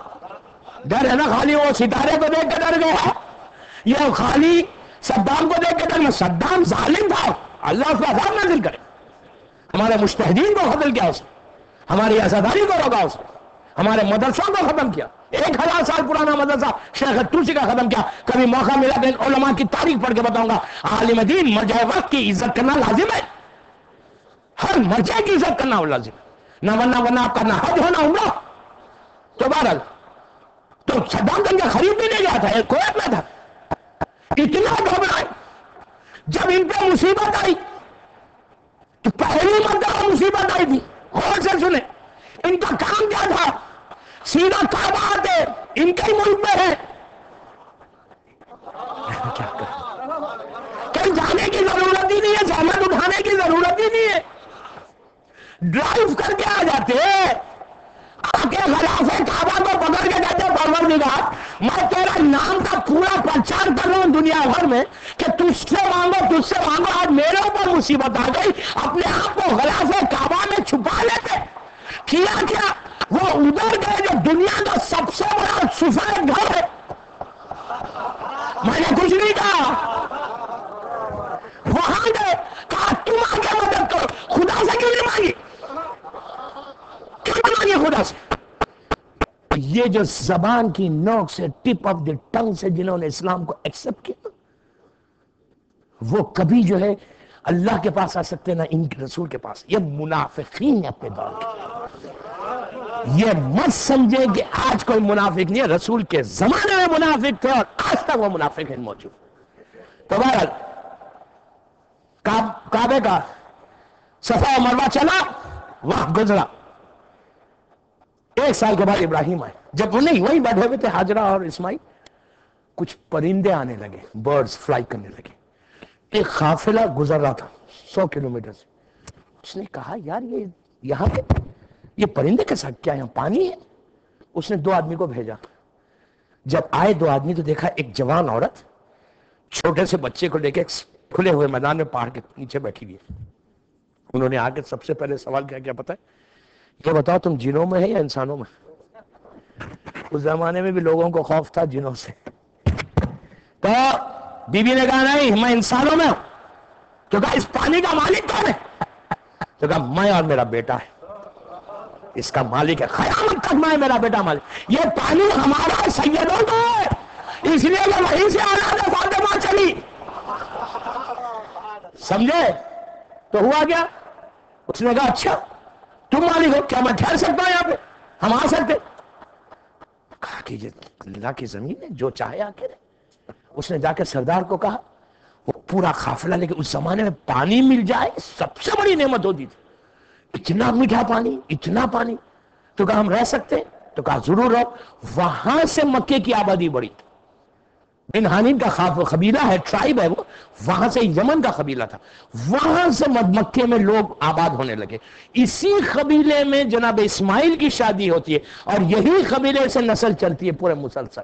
ڈر ہے نا. خالی وہ ستارے کو دیکھ کے ڈر گیا، یہ خالی صدام کو دیکھ کے ڈر گیا. صدام ظالم تھا، اللہ اس پر عذاب نازل کرے. ہمارے مجتہدین کو قتل کیا اس نے، ہماری عزاداری کو روکا اس نے، ہمارے مدرسوں کو ختم کیا. 1000 سال پرانا مدرسہ شیخ توسی کا ختم کیا. کبھی موقع ملا کہ علماء کی تاریخ پڑھ کے بتاؤں گا. عالم دین مرجع وقت کی عزت کرنا لازم ہے. ہر مرجع کی عزت کرنا لازم ہے. نہ ورنہ آپ کا نہ حج ہونا عمرہ. تو بہرحال تو صدام گنج کا خرید بھی نہیں گیا تھا، کویت میں تھا. اتنا گھبرائے جب ان پہ مصیبت آئی. تو پہلی مرتبہ مصیبت آئی تھی. غور سے سنیں، ان کا کام کیا تھا؟ سیدھا کعبہ آتے، ان کے ہی ملک میں ہے. کیا کہیں جانے کی ضرورت ہی نہیں ہے، زحمت اٹھانے کی ضرورت ہی نہیں ہے. ڈرائیو کر کے آ جاتے، آ کے غلاف کعبہ کو پکڑ کے کہتے پروردگار نگار میں تیرا نام کا پورا پرچار کر رہا ہوں دنیا بھر میں کہ تجھ سے مانگو، آج میرے اوپر مصیبت آ گئی، اپنے آپ کو غلاف کعبہ میں چھپا لیتے، کیا وہ ادھر گئے جو دنیا کا سب سے بڑا سفید گھر ہے، میں نے کچھ نہیں کہا، وہاں گئے، کہا تم آگے مدد کرو، خدا سے کیوں نہیں مانگی، کیوں مانگی خدا سے؟ یہ جو زبان کی نوک سے، ٹپ آف دی ٹنگ سے جنہوں نے اسلام کو ایکسپٹ کیا، وہ کبھی جو ہے اللہ کے پاس آ سکتے نہ ان کے رسول کے پاس. یہ منافقین ہے اپنے دور کے. یہ مت سمجھے کہ آج کوئی منافق نہیں ہے، رسول کے زمانے میں منافق تھے اور آج تک وہ منافق ہیں موجود. تو بہرحال کعبے کا صفا و مروہ چلا، وقت گزرا. 1 سال کے بعد ابراہیم آئے. جب انہیں وہیں بیٹھے ہوئے تھے ہاجرہ اور اسماعیل، کچھ پرندے آنے لگے، برڈز فلائی کرنے لگے. ایک قافلہ گزر رہا تھا 100 کلومیٹر سے. اس نے کہا یار یہ یہاں پہ یہ پرندے کے ساتھ کیا یہاں پانی ہے؟ اس نے 2 آدمی کو بھیجا. جب آئے 2 آدمی تو دیکھا ایک جوان عورت چھوٹے سے بچے کو لے کے کھلے ہوئے میدان میں پہاڑ کے نیچے بیٹھی ہوئی ہے. انہوں نے آ کے سب سے پہلے سوال کیا پتا ہے؟ یہ بتاؤ تم جنوں میں ہے یا انسانوں میں؟ اس زمانے میں بھی لوگوں کو خوف تھا جنوں سے. تو بی بی نے کہا نہیں میں انسانوں میں ہوں. تو کہا اس پانی کا مالک کون ہے؟ تو کہا میں اور میرا بیٹا ہے، اس کا مالک ہے، قیامت تک میں میرا بیٹا مالک. یہ پانی ہمارا سیدوں کا ہے، اس لیے یہ وہیں سے اولاد فاطمہ چلی. سمجھے؟ تو ہوا کیا؟ اس نے کہا اچھا تم مالک ہو، کیا میں ٹھہر سکتا ہوں یہاں پہ؟ ہم آ سکتے؟ کہا کہ یہ اللہ کی زمین ہے، جو چاہے آ کے. اس نے جا کے سردار کو کہا، وہ پورا قافلہ لے کے، اس زمانے میں پانی مل جائے سب سے بڑی نعمت ہوتی تھی. اتنا میٹھا پانی، اتنا پانی. تو کہا ہم رہ سکتے؟ تو کہا ضرور رہو. وہاں سے مکے کی آبادی بڑی. بن حانین کا قبیلہ ہے، ٹرائب ہے وہ، وہاں سے یمن کا قبیلہ تھا، وہاں سے مکے میں لوگ آباد ہونے لگے. اسی قبیلے میں جناب اسماعیل کی شادی ہوتی ہے اور یہی قبیلے سے نسل چلتی ہے پورے مسلسل.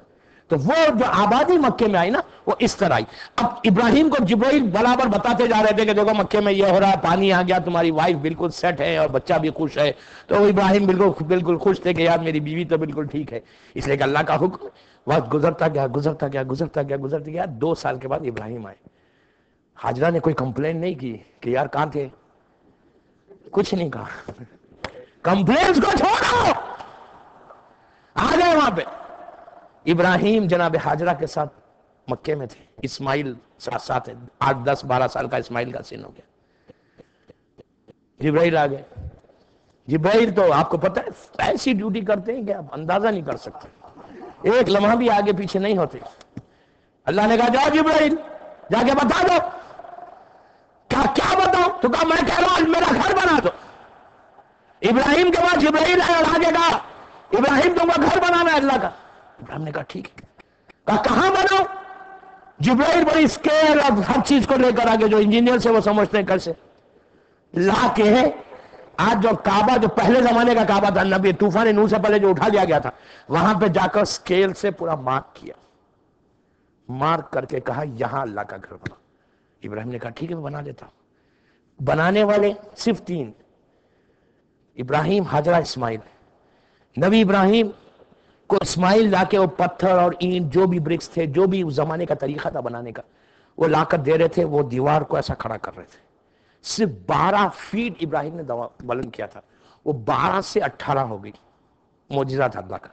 تو وہ جو آبادی مکے میں آئی نا وہ اس طرح آئی. اب ابراہیم کو جبرائیل برابر بتاتے جا رہے تھے کہ دیکھو مکے میں یہ ہو رہا ہے، پانی آ گیا، تمہاری وائف بالکل سیٹ ہے اور بچہ بھی خوش ہے. تو ابراہیم بالکل خوش تھے کہ یار میری بیوی تو بالکل ٹھیک ہے. اس لیے کہ اللہ کا حکم. وقت گزرتا گیا 2 سال کے بعد ابراہیم آئے. حاجرہ نے کوئی کمپلین نہیں کی کہ یار کہاں تھے، کچھ نہیں کہا. کمپلینس کو چھوڑو، آ گئے وہاں پہ. ابراہیم جناب حاجرہ کے ساتھ مکے میں تھے، اسماعیل ساتھ ہے. 8 10 12 سال کا اسماعیل کا سن ہو گیا. جبرائیل آ گئے. جبرائیل تو آپ کو پتہ ہے ایسی ڈیوٹی کرتے ہیں کہ آپ اندازہ نہیں کر سکتے، ایک لمحہ بھی آگے پیچھے نہیں ہوتے. اللہ نے کہا جاؤ جبرائیل جا کے بتا دو. کیا بتاؤ؟ تو کہا میں کہہ رہا ہوں میرا گھر بنا دو. ابراہیم کے بعد جبرائیل آئے اور آگے کہا ابراہیم تم کو گھر بنانا ہے اللہ کا. ابراہیم نے کہا ٹھیک ہے. کہا کہاں بناؤ؟ جبرائیل بڑی اسکیل اور ہر چیز کو لے کر آگے، جو انجینئر سے وہ سمجھتے ہیں کیسے لا کے. آج جو کعبہ، جو پہلے زمانے کا کعبہ تھا، نبی طوفان نوح سے پہلے جو اٹھا لیا گیا تھا، وہاں پہ جا کر اسکیل سے پورا مارک کیا، مارک کر کے کہا یہاں اللہ کا گھر بنا. ابراہیم نے کہا ٹھیک ہے میں بنا دیتا ہوں. بنانے والے صرف 3، ابراہیم، حاجرہ، اسماعیل. نبی ابراہیم کو اسماعیل لا کے وہ پتھر اور اینٹ جو بھی برکس تھے، جو بھی اس زمانے کا طریقہ تھا بنانے کا، وہ لا کر دے رہے تھے. وہ دیوار کو ایسا کھڑا کر رہے تھے. صرف 12 فیٹ ابراہیم نے بلند کیا تھا، وہ 12 سے 18 ہو گئی. معجزہ تھا اللہ کا.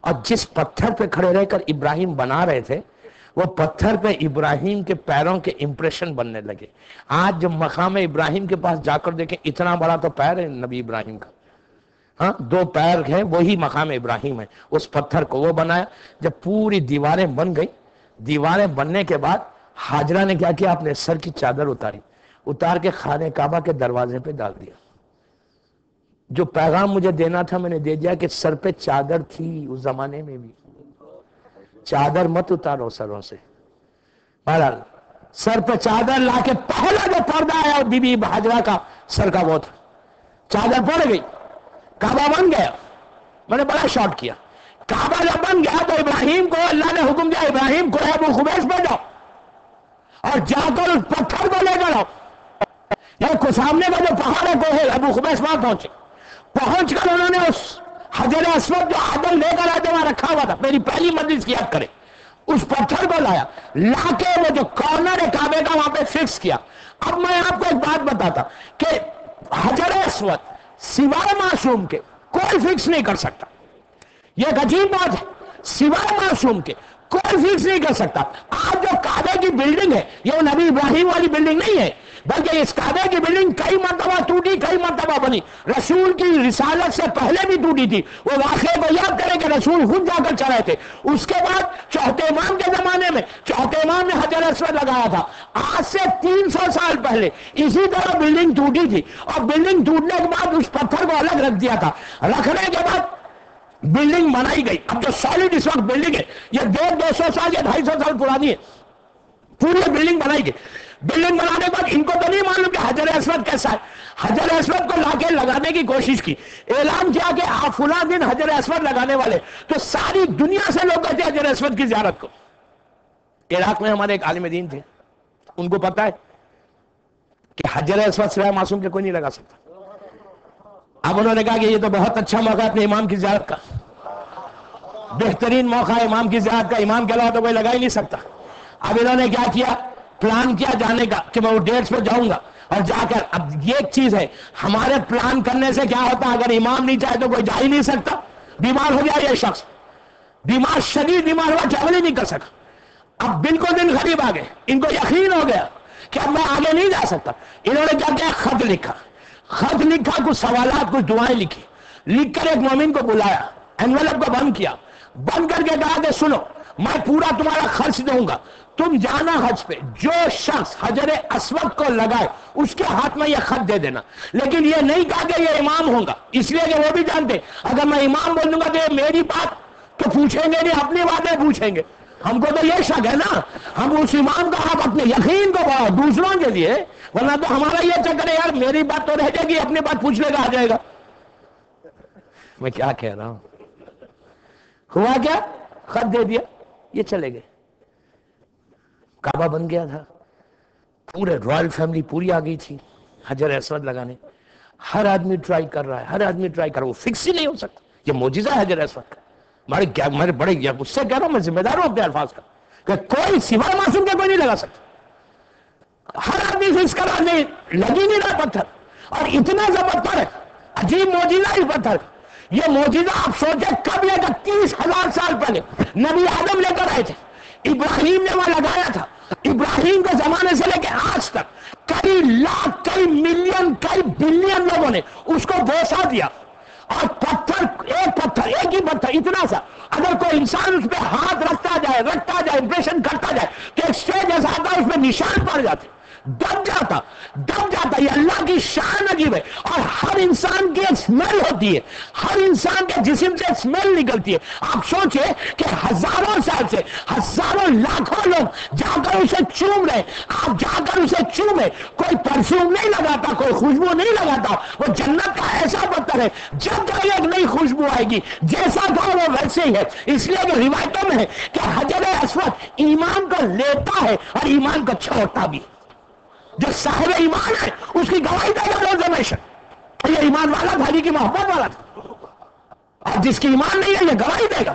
اور جس پتھر پہ کھڑے رہ کر ابراہیم بنا رہے تھے، وہ پتھر پہ ابراہیم کے پیروں کے امپریشن بننے لگے. آج جب مقام ابراہیم کے پاس جا کر دیکھیں، اتنا بڑا تو پیر ہے نبی ابراہیم کا، ہاں 2 پیر ہیں، وہی مقام ابراہیم ہے. اس پتھر کو وہ بنایا. جب پوری دیواریں بن گئی، دیواریں بننے کے بعد حاجرہ نے کیا کیا، اپنے سر کی چادر اتار کے خانہ کعبہ کے دروازے پہ ڈال دیا. جو پیغام مجھے دینا تھا میں نے دے دیا کہ سر پہ چادر تھی اس زمانے میں بھی، چادر مت اتارو سروں سے. بہرحال سر پہ چادر لا کے پہلا جو پردہ آیا بی بی حاجرہ کا سر کا وہ تھا. چادر پڑ گئی، کعبہ بن گیا. میں نے بڑا شارٹ کیا. کعبہ جب بن گیا تو ابراہیم کو اللہ نے حکم دیا ابراہیم کو ابو خبیث پہ جاؤ اور جا کر اس پتھر کو لے کر آؤ. یہ سامنے کا جو پہاڑ ہے کوہ ابو خبیث وہاں پہنچے. پہنچ کر انہوں نے اس حجر اسود جو آدم لے کر آئے تھے وہاں رکھا ہوا تھا، میری پہلی مجلس کی یاد کرے، اس پتھر کو لایا، لا کے وہ جو کارنر ہے کعبے کا وہاں پہ فکس کیا. اب میں آپ کو ایک بات بتاتا کہ حجر اسود سوائے معصوم کے کوئی فکس نہیں کر سکتا. یہ ایک عجیب بات ہے، سوائے معصوم کے کوئی فکس نہیں کر سکتا. آج جو کعبے کی بلڈنگ ہے یہ نبی ابراہیم والی بلڈنگ نہیں ہے، بلکہ اس کعبے کی بلڈنگ کئی مرتبہ ٹوٹی، کئی مرتبہ بنی. رسول کی رسالت سے پہلے بھی ٹوٹی تھی. وہ واقعے کو یاد کریں کہ رسول خود جا کر چڑھے تھے. اس کے بعد چوتھے امام کے زمانے میں چوتھے امام نے حجر اسود لگایا تھا. آج سے 300 سال پہلے اسی طرح بلڈنگ ٹوٹی تھی، اور بلڈنگ ٹوٹنے کے بعد اس پتھر کو الگ رکھ دیا تھا. رکھنے کے بعد بلڈنگ بنائی گئی. اب جو سالڈ اس وقت بلڈنگ ہے یہ 200 سال یا 250 سال پرانی ہے. پوری بلڈنگ بنائی گئی. بلڈنگ بنانے کے بعد ان کو تو نہیں معلوم کہ حجر اسود کیسا ہے. حجر اسود کو لا کے لگانے کی کوشش کی، اعلان کیا کہ آپ فلاں دن حجر اسود لگانے والے، تو ساری دنیا سے لوگ گئے تھے حجر اسود کی زیارت کو. عراق میں ہمارے ایک عالم دین تھے، ان کو پتا ہے کہ حجر اسود سوائے معصوم کے کوئی نہیں لگا سکتا. اب انہوں نے کہا کہ یہ تو بہت اچھا موقع ہے اپنے امام کی زیارت کا، بہترین موقع ہے امام کی زیارت کا، امام کے علاوہ تو کوئی لگا ہی نہیں سکتا. اب انہوں نے کیا کیا، پلان کیا جانے کا کہ میں وہ ڈیٹس پہ جاؤں گا اور جا کر. اب یہ ایک چیز ہے، ہمارے پلان کرنے سے کیا ہوتا ہے، اگر امام نہیں چاہے تو کوئی جا ہی نہیں سکتا. بیمار ہو گیا یہ شخص، بیمار شدید بیمار ہوا، ٹریول ہی نہیں کر سکا. اب بالکل دن قریب آ گئے، ان کو یقین ہو گیا کہ اب میں آگے نہیں جا سکتا. انہوں نے کیا کیا، خط لکھا. خط لکھا، کچھ سوالات، کچھ دعائیں لکھی. لکھ کر ایک مومن کو بلایا، انویلپ کو بند کیا، بند کر کے کہا کہ سنو میں پورا تمہارا خرچ دوں گا، تم جانا حج پہ، جو شخص حجر اسود کو لگائے اس کے ہاتھ میں یہ خط دے دینا. لیکن یہ نہیں کہا کہ یہ امام ہوگا، اس لیے کہ وہ بھی جانتے اگر میں امام بول دوں گا تو یہ میری بات تو پوچھیں گے نہیں، اپنی باتیں پوچھیں گے. ہم کو تو یہ شک ہے نا، ہم اس امام کا آپ اپنے یقین کو بڑھاؤ دوسروں کے لیے، ورنہ تو ہمارا یہ چکر ہے یار میری بات تو رہ جائے گی، اپنی بات پوچھنے کا آ جائے گا. میں کیا کہہ رہا ہوں، ہوا کیا، خط دے دیا، یہ چلے گئے. کعبہ بن گیا تھا، پورے رائل فیملی پوری آ گئی تھی حجر اسود لگانے. ہر آدمی ٹرائی کر رہا ہے، ہر آدمی ٹرائی کر رہا ہے، وہ فکس ہی نہیں ہو سکتا. یہ معجزہ ہے حجر اسود کا. میں بڑے اس سے کہہ رہا ہوں، میں ذمہ دار ہوں اپنے الفاظ کا، کہ کوئی سوائے معصوم کے کوئی نہیں لگا سکتا. ہر آدمی فکس کر رہا، نہیں لگی نہیں رہا پتھر. اور اتنا زبردست ہے، عجیب معجزہ اس پتھر. یہ معجزہ آپ سوچیں کب لے کر 30,000 سال پہلے نبی آدم لے کر آئے تھے، ابراہیم نے وہاں لگایا تھا. ابراہیم کے زمانے سے لے کے آج تک کئی لاکھ، کئی ملین، کئی بلین لوگوں نے اس کو بوسا دیا. اور پتھر، ایک ہی پتھر اتنا سا، اگر کوئی انسان اس پہ ہاتھ رکھتا جائے امپریشن کرتا جائے تو ایک اسٹیج ایسا آتا اس پہ نشان پڑ جاتے، دب جاتا. یہ اللہ کی شان عجیب ہے. اور ہر انسان کی ایک اسمیل ہوتی ہے، ہر انسان کے جسم سے اسمیل نکلتی ہے. آپ سوچیں کہ ہزاروں سال سے ہزاروں لاکھوں لوگ جا کر اسے چوم رہے. آپ جا کر اسے چومے، کوئی پرفیوم نہیں لگاتا، کوئی خوشبو نہیں لگاتا. وہ جنت کا ایسا پتھر ہے، جب جائے ایک نئی خوشبو آئے گی، جیسا تھا وہ ویسے ہی ہے. اس لیے کہ روایتوں میں ہے کہ حجر اسود ایمان کو لیتا ہے اور ایمان کو چھوڑتا بھی. جو صاحب ایمان ہے اس کی گواہی دے گا روز ہمیشہ، یہ ایمان والا بھائی کی محبت والا تھا. اور جس کی ایمان نہیں ہے یہ گواہی دے گا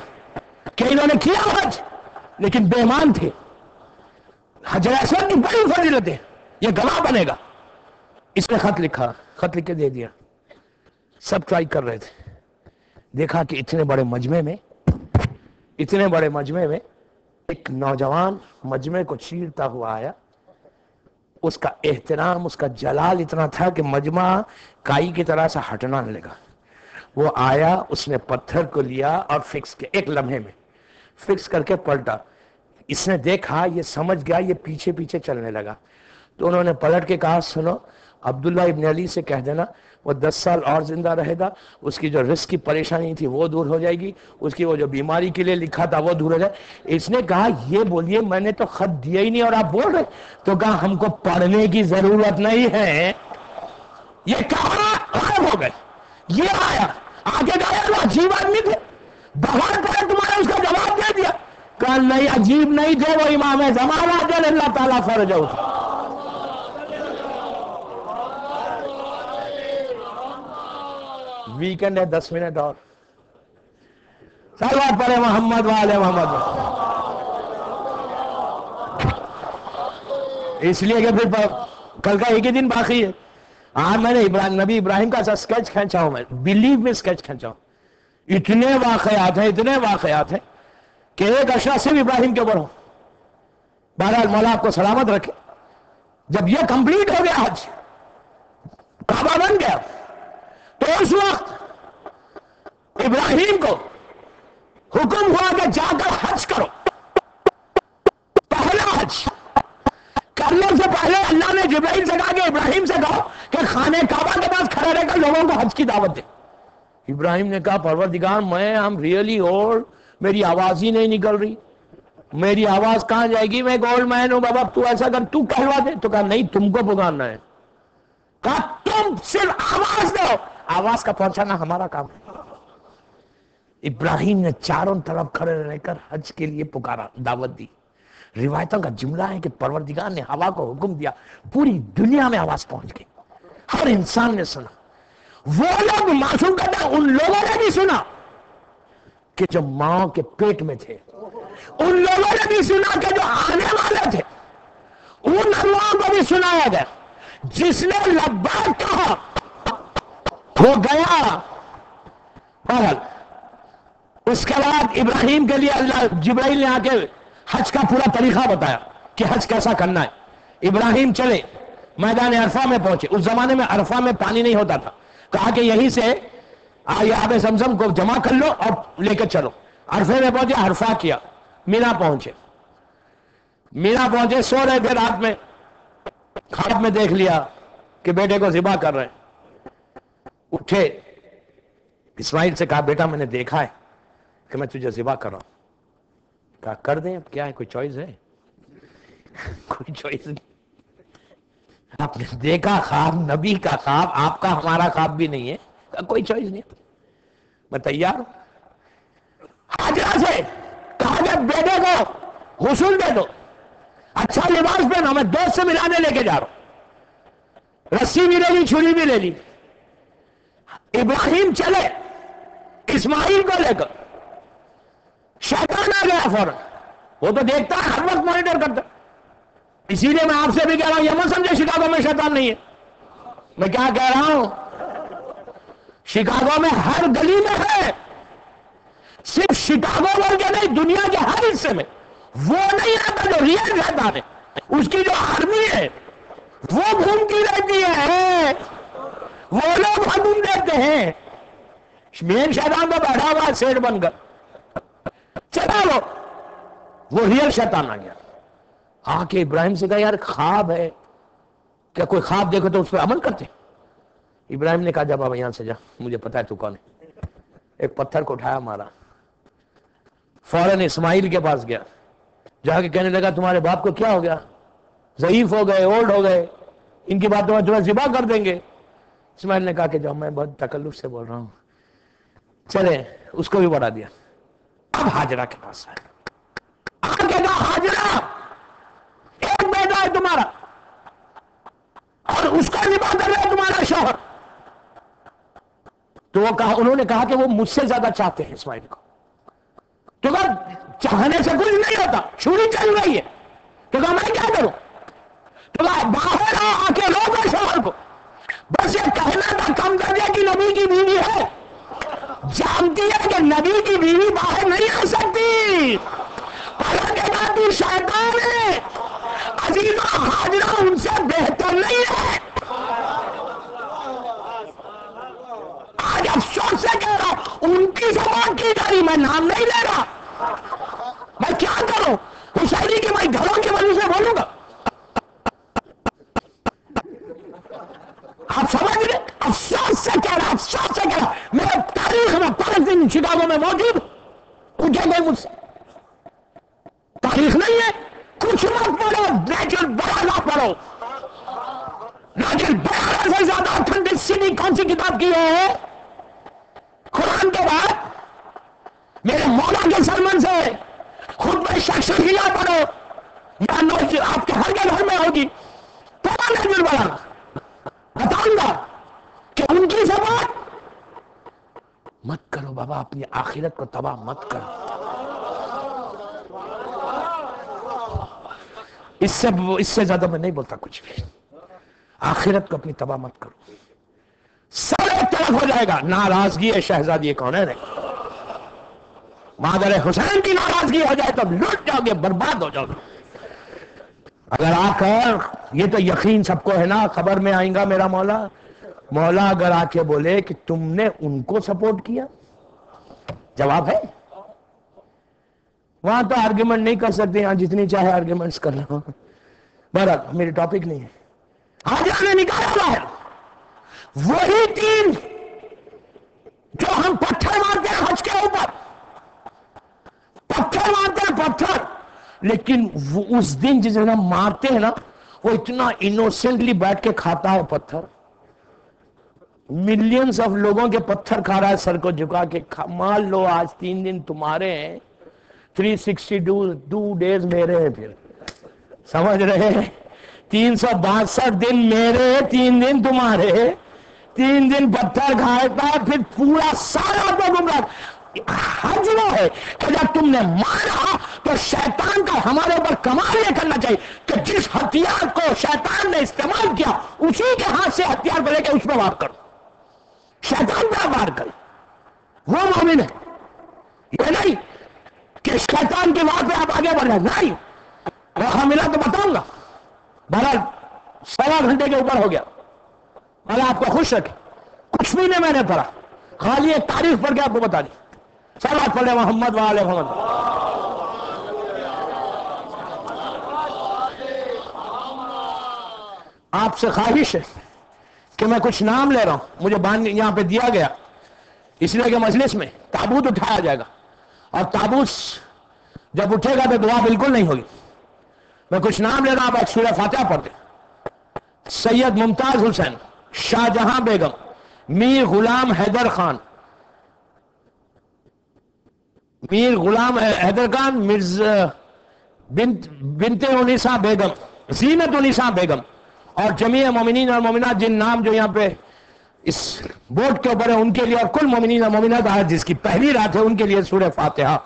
کہ انہوں نے کیا حج لیکن بے ایمان تھے. حجر اسود کی بڑی فضیلت ہے، یہ گواہ بنے گا. اس نے خط لکھا، خط لکھ کے دے دیا. سب ٹرائی کر رہے تھے. دیکھا کہ اتنے بڑے مجمع میں ایک نوجوان مجمع کو چیرتا ہوا آیا. اس کا احترام، اس کا جلال اتنا تھا کہ مجمع کائی کی طرح سے ہٹنا نہ لگا. وہ آیا، اس نے پتھر کو لیا اور فکس کیا، ایک لمحے میں فکس کر کے پلٹا. اس نے دیکھا، یہ سمجھ گیا، یہ پیچھے پیچھے چلنے لگا. تو انہوں نے پلٹ کے کہا سنو عبداللہ ابن علی سے کہہ دینا وہ 10 سال اور زندہ رہے گا، اس کی جو رزق کی پریشانی تھی وہ دور ہو جائے گی، اس کی وہ جو بیماری کے لیے لکھا تھا وہ دور ہو جائے. اس نے کہا یہ بولیے میں نے تو خط دیا ہی نہیں اور آپ بول رہے. تو کہا ہم کو پڑھنے کی ضرورت نہیں ہے. یہ کہاں غائب ہو گئے، یہ آیا آگے گیا. وہ عجیب آدمی تھے، باہر پڑے عمران نہیں عجیب نہیں تھے، وہ امام زمانہ جل اللہ تعالیٰ فرجہ تھا. ویکنڈ ہے 10 منٹ اور صلوات پڑھے محمد والے محمد. اس لیے کہ پھر کل کا ایک ہی دن باقی ہے. آج میں نے نبی ابراہیم کا سکیچ کھینچا ہوں، میں بلیو میں سکیچ کھینچا ہوں. اتنے واقعات ہیں کہ ایک اشرا صرف ابراہیم کے اوپر ہو. بہرحال مولا آپ کو سلامت رکھے. جب یہ کمپلیٹ ہو گیا، حج کعبہ بن گیا، تو اس وقت ابراہیم کو حکم ہوا کہ جا کر حج کرو. پہلا حج کرنے سے پہلے اللہ نے جبرائیل سے کہا کہ ابراہیم سے کہو کہ خانہ کعبہ کے پاس کھڑا رہ کر لوگوں کو حج کی دعوت دے. ابراہیم نے کہا پروردگار I'm really old، میری آواز ہی نہیں نکل رہی، میری آواز کہاں جائے گی، میں گولڈ مین ہوں بابا، تو ایسا کر تو کہلوا دے. تو کہا نہیں، تم کو پکارنا ہے. کہا تم صرف آواز دو، آواز کا پہنچانا ہمارا کام ہے. ابراہیم نے چاروں طرف کھڑے رہ کر حج کے لیے پکارا، دعوت دی. روایتوں کا جملہ ہے کہ پروردگار نے ہوا کو حکم دیا، پوری دنیا میں آواز پہنچ گئی، ہر انسان نے سنا. وہ لوگ معصوم کہتے ہیں، ان لوگوں نے بھی سنا کہ جو ماں کے پیٹ میں تھے، ان لوگوں نے بھی سنا کہ جو آنے والے تھے، ان لوگوں کو بھی سنایا گیا. جس نے لبیک کہا وہ گیا. بہرحال اس کے بعد ابراہیم کے لیے اللہ جبرائیل نے آ کے حج کا پورا طریقہ بتایا کہ حج کیسا کرنا ہے. ابراہیم چلے، میدان عرفہ میں پہنچے. اس زمانے میں عرفہ میں پانی نہیں ہوتا تھا. کہا کہ یہیں سے آب زمزم کو جمع کر لو اور لے کے چلو. عرفے میں پہنچے، عرفہ کیا. مینا پہنچے، سو رہے تھے رات میں. خواب میں دیکھ لیا کہ بیٹے کو ذبح کر رہے ہیں. اٹھے، اسماعیل سے کہا بیٹا میں نے دیکھا ہے کہ میں تجھے ذبح کر رہا ہوں. کہا کر دیں، کیا ہے، کوئی چوائس ہے؟ کوئی چوائس نہیں. آپ نے دیکھا خواب، نبی کا خواب، آپ کا ہمارا خواب بھی نہیں ہے. کہا کوئی چوائس نہیں، میں تیار ہوں. حاجرہ سے کہا کہ بیٹے کو غسل دے دو، اچھا لباس پہنا، میں دوست سے ملانے لے کے جا رہا ہوں. رسی بھی لے لی، چھری بھی لے لی. ابراہیم چلے اسماعیل کو لے کر. شیطان آ گیا فوراً. وہ تو دیکھتا ہے، ہر وقت مانیٹر کرتا. اسی لیے میں آپ سے بھی کہہ رہا ہوں، یہ مت سمجھے شکاگو میں شیطان نہیں ہے. میں کیا کہہ رہا ہوں، شکاگو میں ہر گلی میں ہے. صرف شکاگو بول کے نہیں، دنیا کے ہر حصے میں. وہ نہیں آتا جو ریئل شیطان ہے، اس کی جو آرمی ہے وہ گھومتی رہتی ہے. وہ لوگ حکم دیتے ہیں، مین شیطان تو بیٹھا ہوا سیٹ بن کر. چلا وہ ریئل شیطان آ گیا. آ کے ابراہیم سے کہا یار خواب ہے کیا، کوئی خواب دیکھو تو اس پہ عمل کرتے. ابراہیم نے کہا جا بابا یہاں سے جا، مجھے پتا ہے تو کون ہے. ایک پتھر کو اٹھایا مارا. فوراً اسماعیل کے پاس گیا، جا کے کہنے لگا تمہارے باپ کو کیا ہو گیا، ضعیف ہو گئے، اولڈ ہو گئے، ان کی باتوں میں تمہیں ذبح کر دیں گے. اسماعیل نے کہا کہ جاؤ، میں بہت تکلف سے بول رہا ہوں. چلے اس کو بھی بڑھا دیا. اب حاجرہ کے پاس آئے. آگے کہا حاجرہ ایک بیٹا ہے تمہارا اور اس کا ذبح کر رہا ہے تمہارا شوہر. تو وہ کہا، انہوں نے کہا کہ وہ مجھ سے زیادہ چاہتے ہیں اسماعیل کو. تو کہا چاہنے سے کچھ نہیں ہوتا، چھری چل رہی ہے. تو کہا میں کیا کروں. تو کہا باہر آ کے روکو شوہر کو. بس یہ کہنا تھا کم درجے کی نبی کی بیوی ہے، جانتی ہے کہ نبی کی بیوی باہر نہیں آ سکتی. تو شیطان ہے، عزیزہ حاجرہ ان سے بہتر نہیں ہے. آج افسوس سے کہہ رہا ہوں، ان کی زبان کی جاری، میں نام نہیں لے رہا. میں کیا کروں، حسینی کی میں گھروں کی وجہ سے بولوں گا. آپ سمجھ رہے، افسوس سے کہہ رہا، افسوس سے کہہ رہا. میرے تاریخ میں 5 دن شکاگو میں موجود، پوچھے گئے مجھ سے. تاریخ نہیں ہے، کچھ مت پڑھو، نیچل بڑھانا پڑھو. نیچل بڑھانا سے زیادہ اتھنٹسٹی کون سی کتاب کی ہے؟ قرآن کے بعد میرے مولا کے سرمن سے خطبہ بے شک شفیع پڑھو یا نوز آپ کے ہر گھر میں ہوگی تو بتاؤں گا کہ ان کی زبان مت کرو بابا، اپنی آخرت کو تباہ مت کرو. اس سے زیادہ میں نہیں بولتا کچھ بھی. آخرت کو اپنی تباہ مت کرو. سب ایک طرف ہو جائے گا. ناراضگی ہے شہزادی کون ہے مادر حسین کی ناراضگی ہو جائے تو لٹ جاؤ گے، برباد ہو جاؤ گے. اگر آ کر یہ تو یقین سب کو ہے نا، خبر میں آئیں گا میرا مولا اگر آ کے بولے کہ تم نے ان کو سپورٹ کیا، جواب ہے. وہاں تو آرگیومنٹ نہیں کر سکتے، یہاں جتنی چاہے آرگیومنٹس کر لو. بہرحال میری ٹاپک نہیں ہے. آج ہم نے نکالا ہوا ہے وہی تین جو ہم پتھر مارتے ہیں حج کے اوپر، پتھر مارتے ہیں پتھر، لیکن وہ اس دن جس دن ہم مارتے ہیں نا وہ اتنا انوسنٹلی بیٹھ کے کھاتا ہے پتھر. ملینز آف لوگوں کے پتھر کھا رہا ہے سر کو جھکا کے. مان لو آج 3 دن تمہارے ہیں، 362 ڈیز میرے ہیں. پھر سمجھ رہے ہیں 362 دن میرے، 3 دن تمہارے. 3 دن پتھر کھاتا پھر پورا سارا تو گمراہ. حج وہ ہے کہ جب تم نے مارا تو شیطان کا ہمارے اوپر کمال یہ کرنا چاہیے کہ جس ہتھیار کو شیطان نے استعمال کیا اسی کے ہاتھ سے ہتھیار کو لے کے اس پہ وار کرو. شیطان پہ وار کرو، وہ مومن ہے. یہ نہیں کہ شیطان کی وار پہ آپ آگے بڑھ رہے، نہیں. موقع ملا تو بتاؤں گا. بہرحال 1.25 گھنٹے کے اوپر ہو گیا. اللہ آپ کو خوش رکھے. کچھ بھی نہیں میں نے پڑھا، خالی ایک تاریخ پڑھ کے آپ کو بتا دی. صلوات پڑھے محمد وآل محمد. آپ سے خواہش ہے کہ میں کچھ نام لے رہا ہوں، مجھے یہاں پہ دیا گیا اس لیے کہ مجلس میں تابوت اٹھایا جائے گا، اور تابوت جب اٹھے گا تو دعا بالکل نہیں ہوگی. میں کچھ نام لے رہا ہوں، آپ ایک سورہ فاتحہ پڑھتے. سید ممتاز حسین، شاہ جہاں بیگم، میر غلام حیدر خان، میر غلام حیدر خان، مرزا بنت انیسہ بیگم، زینت انیسہ بیگم، اور جمیع مومنین اور مومنات جن نام جو یہاں پہ اس بورڈ کے اوپر ہے ان کے لیے، اور کل مومنین اور مومنات آج جس کی پہلی رات ہے ان کے لیے سورہ فاتحہ.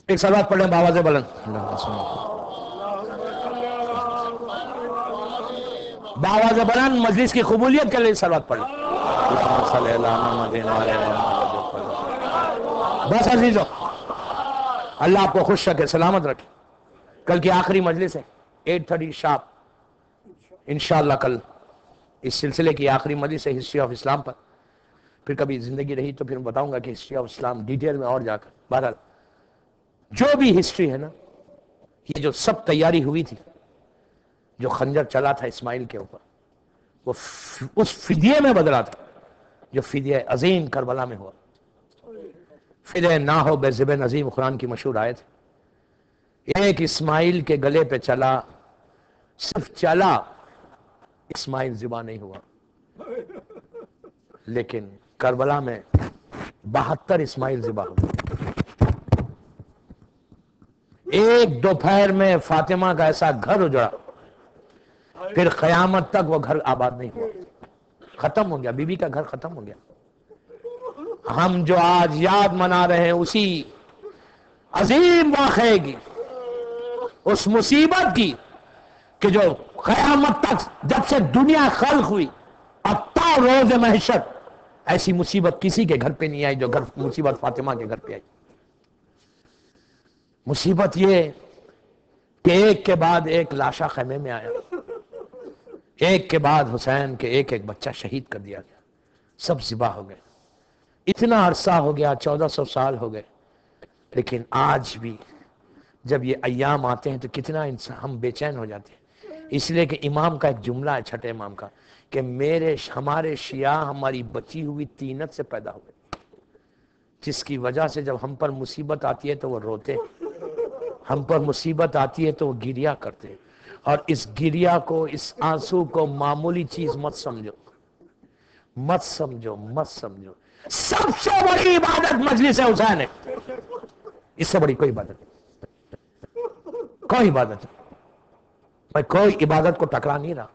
ایک صلوات پڑھ لیں بآواز بلند. بآواز بلند مجلس کی قبولیت کے لیے صلوات پڑھ لیں. بس عزیزو، اللہ آپ کو خوش رکھے، سلامت رکھے. کل کی آخری مجلس ہے 8:30 شارپ انشاءاللہ. کل اس سلسلے کی آخری مجلس ہے ہسٹری آف اسلام پر. پھر کبھی زندگی رہی تو پھر بتاؤں گا کہ ہسٹری آف اسلام ڈیٹیل میں اور جا کر. بہرحال جو بھی ہسٹری ہے نا، یہ جو سب تیاری ہوئی تھی، جو خنجر چلا تھا اسماعیل کے اوپر، وہ اس فدیے میں بدلا تھا جو فدیہ عظیم کربلا میں ہوا. فدیہ نہ ہو بے زبن عظیم قرآن کی مشہور آیت. ایک اسماعیل کے گلے پہ چلا، صرف چلا، اسماعیل ذبح نہیں ہوا. لیکن کربلا میں 72 اسماعیل ذبح ہوئے. ایک دوپہر میں فاطمہ کا ایسا گھر اجڑا، پھر قیامت تک وہ گھر آباد نہیں ہوا، ختم ہو گیا. بی بی کا گھر ختم ہو گیا. ہم جو آج یاد منا رہے ہیں اسی عظیم واقعے کی، اس مصیبت کی کہ جو قیامت تک جب سے دنیا خلق ہوئی اب تا روز محشر ایسی مصیبت کسی کے گھر پہ نہیں آئی جو مصیبت فاطمہ کے گھر پہ آئی. مصیبت یہ کہ ایک کے بعد ایک لاشا خیمے میں آیا، ایک کے بعد حسین کے ایک ایک بچہ شہید کر دیا گیا، سب ذبح ہو گئے. اتنا عرصہ ہو گیا، 1400 سال ہو گئے. لیکن آج بھی جب یہ ایام آتے ہیں تو کتنا انسان ہم بے چین ہو جاتے ہیں. اس لیے کہ امام کا ایک جملہ ہے، چھٹے امام کا، کہ ہمارے شیعہ ہماری بچی ہوئی تینت سے پیدا ہوئے. جس کی وجہ سے جب ہم پر مصیبت آتی ہے تو وہ روتے، ہم پر مصیبت آتی ہے تو وہ گریا کرتے، اور اس گریا کو، اس آنسو کو معمولی چیز مت سمجھو، مت سمجھو، مت سمجھو۔ سب سے بڑی عبادت مجلس حسین ہے، اس سے بڑی کوئی عبادت نہیں، کوئی عبادت نہیں۔ میں کوئی عبادت کو ٹکرا نہیں رہا،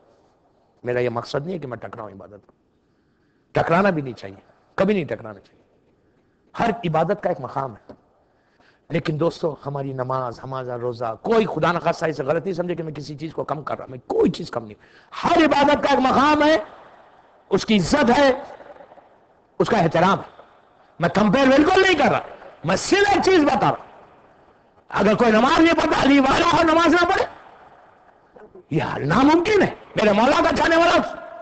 میرا یہ مقصد نہیں ہے کہ میں ٹکراؤں عبادت کو، ٹکرانا بھی نہیں چاہیے، کبھی نہیں ٹکرانا چاہیے۔ ہر عبادت کا ایک مقام ہے، لیکن دوستو ہماری نماز، ہمارا روزہ، کوئی خدا نخواستہ اسے غلط نہیں سمجھے کہ میں کسی چیز کو کم کر رہا، میں کوئی چیز کم نہیں، ہر عبادت کا ایک مقام ہے، اس کی عزت ہے، اس کا احترام ہے۔ میں کمپیر بالکل نہیں کر رہا، میں صرف ایک چیز بتا رہا، اگر کوئی نماز نہیں پڑھتا، علی والا اور نماز نہ پڑھے، یہ ناممکن ہے۔ میرے مولا کا چاہنے والا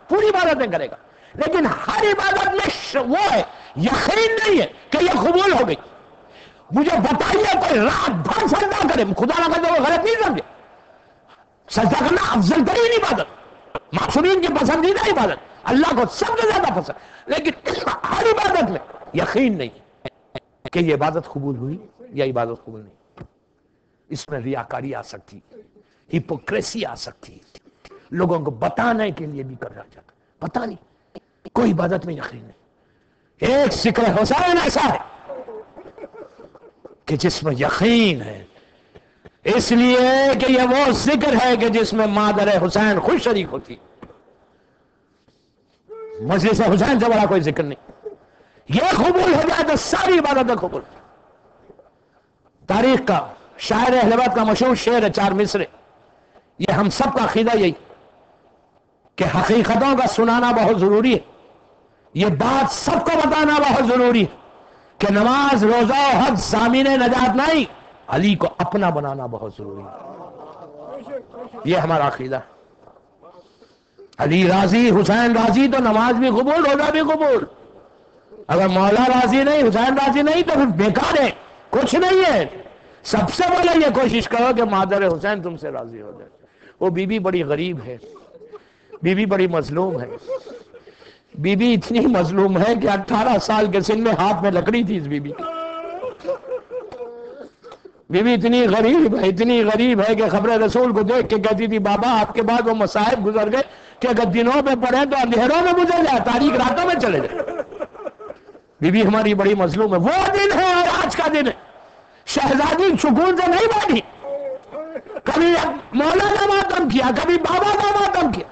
پوری عبادتیں کرے گا، لیکن ہر عبادت میں وہ ہے، یقین نہیں ہے کہ یہ قبول ہو گئی۔ مجھے بتائیے کوئی رات بھر سجدہ کرے، خدا نہ کرے وہ غلط نہیں سمجھے، سجدہ کرنا افضل ترین عبادت، معصومین کی پسندیدہ عبادت، اللہ کو سب سے زیادہ پسند، لیکن ہر عبادت میں یقین نہیں ہے کہ یہ عبادت قبول ہوئی یا عبادت قبول نہیں۔ اس میں ریاکاری آ سکتی، ہپوکریسی آ سکتی، لوگوں کو بتانے کے لیے بھی کر رہا جاتا، پتہ نہیں، کوئی عبادت میں یقین نہیں۔ ایک ذکر حسین ایسا ہے کہ جس میں یقین ہے، اس لیے کہ یہ وہ ذکر ہے کہ جس میں مادر حسین خوش شریک ہوتی، مجلس حسین سے بڑا کوئی ذکر نہیں۔ یہ قبول ہو جائے تو ساری عبادتیں قبول۔ تاریخ کا شاعر اہل بیت کا مشہور شعر ہے، 4 مصرے، یہ ہم سب کا عقیدہ یہی کہ حقیقتوں کا سنانا بہت ضروری ہے، یہ بات سب کو بتانا بہت ضروری ہے کہ نماز، روزہ و حج ضامن نجات نہیں، علی کو اپنا بنانا بہت ضروری ہے، یہ ہمارا عقیدہ ہے۔ علی راضی، حسین راضی تو نماز بھی قبول، روزہ بھی قبول۔ اگر مولا راضی نہیں، حسین راضی نہیں تو پھر بیکار ہے، کچھ نہیں ہے۔ سب سے پہلے یہ کوشش کرو کہ مادر حسین تم سے راضی ہو جائے۔ وہ بی بی بڑی غریب ہے، بی بی بڑی مظلوم ہے، بی بی اتنی مظلوم ہے کہ 18 سال کے سن میں ہاتھ میں لکڑی تھی اس بی بی کی۔ بی بی اتنی غریب ہے، اتنی غریب ہے کہ خبر رسول کو دیکھ کے کہتی تھی، بابا آپ کے بعد وہ مصائب گزر گئے کہ اگر دنوں میں پڑھیں تو اندھیروں میں گزر جائے، تاریک راتوں میں چلے جائے۔ بی بی ہماری بڑی مظلوم ہے۔ وہ دن ہے اور آج کا دن ہے، شہزادی سکون سے نہیں بیٹھی، کبھی مولا کا ماتم کیا، کبھی بابا کا ماتم کیا،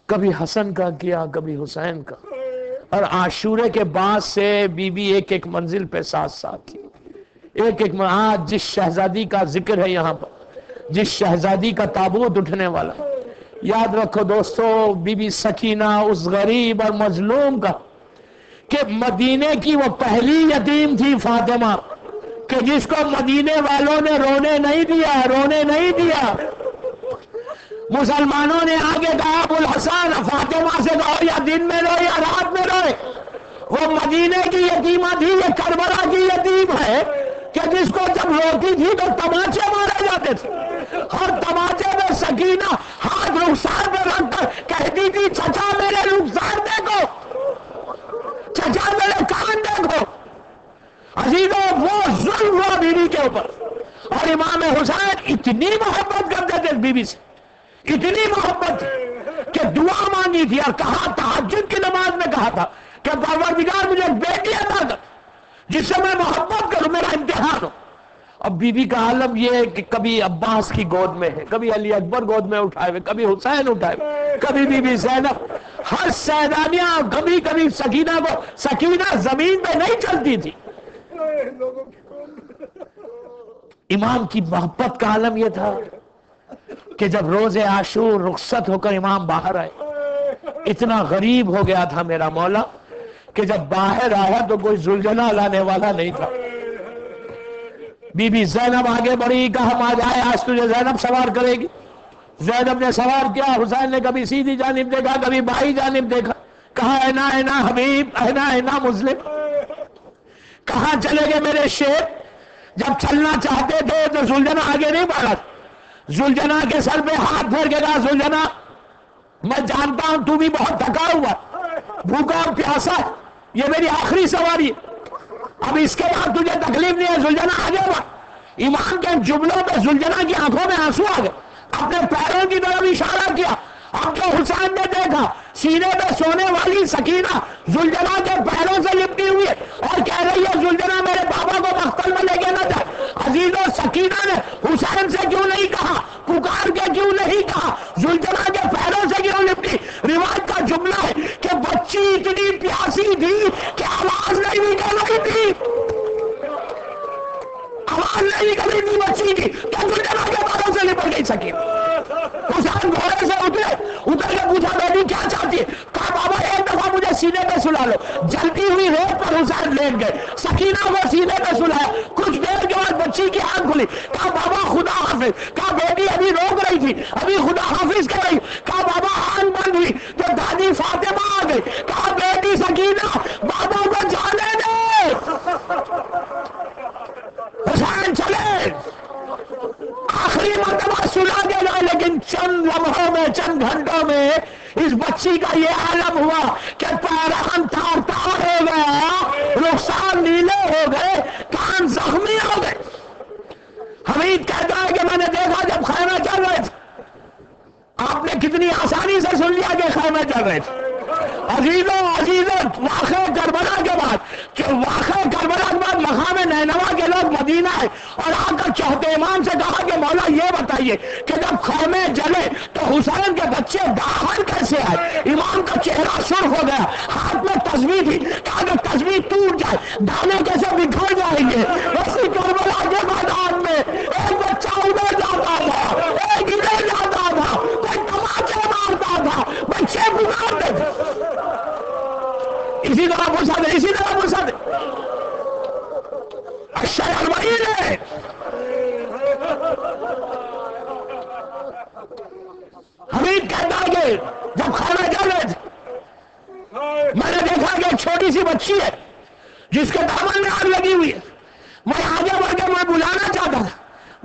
کبھی حسن کا کیا، کبھی حسین کا، اور عاشورے کے بعد سے بی بی ایک ایک منزل پہ ساتھ ساتھ تھی، ایک ایک۔ آج جس شہزادی کا ذکر ہے یہاں پر، جس شہزادی کا تابوت اٹھنے والا، یاد رکھو دوستو، بی بی سکینہ اس غریب اور مظلوم کا، کہ مدینے کی وہ پہلی یتیم تھی فاطمہ، کہ جس کو مدینے والوں نے رونے نہیں دیا، رونے نہیں دیا۔ مسلمانوں نے آگے کہا، ابو الحسن فاطمہ سے کہو یا دن میں رو یا رات میں روئے، وہ مدینے کی یتیمہ تھی، یہ کربلا کی یتیم ہے کہ جس کو جب روتی تھی تو تماچے مارے جاتے تھے، ہر تماچے میں سکینہ ہاتھ رخسار پہ رکھ کر کہتی تھی، چچا میرے رخسار دیکھو، چچا میرے کان دیکھو۔ عزیزوں، وہ ظلم ہوا بیوی کے اوپر، اور امام حسین اتنی محبت کرتے تھے بیوی سے، اتنی محبت کہ دعا مانگی تھی، اور کہا تہجد کی نماز میں کہا تھا کہ پروردگار مجھے ایک بیٹی عطا کر جس سے میں محبت کروں، میرا امتحان ہو۔ اب بی بی کا عالم یہ ہے کہ کبھی عباس کی گود میں ہے، کبھی علی اکبر گود میں اٹھائے ہوئے، کبھی حسین اٹھائے ہوئے، کبھی بی بی زینب، ہر سیدانیاں، کبھی کبھی سکینہ کو، سکینہ زمین پہ نہیں چلتی تھی۔ امام کی محبت کا عالم یہ تھا کہ جب روز عاشور رخصت ہو کر امام باہر آئے، اتنا غریب ہو گیا تھا میرا مولا کہ جب باہر آیا تو کوئی زلجنا لانے والا نہیں تھا۔ بی بی زینب آگے بڑھی، کہا ماں جائے، آج تجھے زینب سوار کرے گی۔ زینب نے سوار کیا، حسین نے کبھی سیدھی جانب دیکھا، کبھی بائیں جانب دیکھا، کہا اینا اینا حبیب، اینا اینا مسلم، کہاں چلے گئے میرے شیر؟ جب چلنا چاہتے تھے تو زلجنا آگے نہیں بڑھا، زلجنا کے سر پہ ہاتھ پھیر کے کہا، زلجنا میں جانتا ہوں تو بھی بہت تھکا ہوا، بھوکا اور پیاسا ہے، یہ میری آخری سواری ہے، اب اس کے بعد تجھے تکلیف نہیں ہے، زلجنا آگے بڑھ. امام کے جملوں پہ زلجنا کی آنکھوں میں آنسو آ گئے، اپنے پیروں کی طرف اشارہ کیا. اب جو حسین نے دیکھا سینے پہ سونے والی سکینہ زلجنا کے پیروں سے لپٹی ہوئی ہے اور کہہ رہی ہے زلجنا میرے بابا کو مقتل میں لے کے نہ جائے. عزیزوں، سکینہ نے حسین سے کیوں نہیں کہا، پکار کے کیوں نہیں کہا، زلجنا کے پیروں سے کیوں لپٹی؟ روایت کا جملہ ہے کہ بچی اتنی پیاسی تھی کہ آواز نہیں نکل رہی تھی، آواز نہیں نکل رہی تھی بچی کی، تو زلجنا کے پیروں سے لپٹ گئی سکینہ. حسین گھوڑے سے اتر کے پوچھا بیٹی کیا چاہتی ہے؟ کہا بابا ایک دفعہ مجھے سینے پہ سلا لو. جلتی ہوئی ریت پر حسین لیٹ گئے، سکینہ کو سینے پہ سلایا. کچھ دیر کے بعد بچی کی آنکھ کھلی. کہا بابا خدا حافظ. کہا بیٹی ابھی روک رہی تھی، ابھی خدا حافظ کہہ رہی. کہا بابا آنکھ بند ہوئی تو دادی فاطمہ آ گئی. کہا بیٹی سکینہ بابا کو جانے دے. حسین چلے، آخری مرتبہ سلا دے گا، لیکن چند لمحوں میں، چند گھنٹوں میں اس بچی کا یہ عالم ہوا کہ پیرہن تار تار ہو گیا، رخسار نیلے ہو گئے، کان زخمی ہو گئے. حمید کہتا ہے کہ میں نے دیکھا جب خیمے چل رہے تھے. آپ نے کتنی آسانی سے سن لیا کہ خیمے چل رہے تھے. عزیزوں واقعہ کربلا کے بعد، کہ واقعہ کربلا کے بعد مقام نینوا کے لوگ مدینہ ہے اور آ کر چوتھے امام سے کہا کہ مولا یہ بتائیے کہ جب خیمے جلے تو حسین کے بچے باہر کیسے آئے؟ امام کا چہرہ سرخ ہو گیا، ہاتھ میں تسبیح تھی. کہا کہ تسبیح ٹوٹ جائے دانے کیسے بکھر جائیں گے. ویسے کربلا کے میدان میں ایک بچہ ادھر جاتا تھا، ایک ادھر جاتا تھا، کوئی تماچے مارتا تھا، بچے پکارتے تھے. اسی طرح پوچھا دے، اسی طرح پوچھا دے. الشیخ ہے حمید کہتا ہے کہ جب کھانا جا رہے تھے میں نے دیکھا کہ ایک چھوٹی سی بچی ہے جس کے دامن میں آگ لگی ہوئی ہے. میں آگے بڑھ کے میں بلانا چاہتا تھا،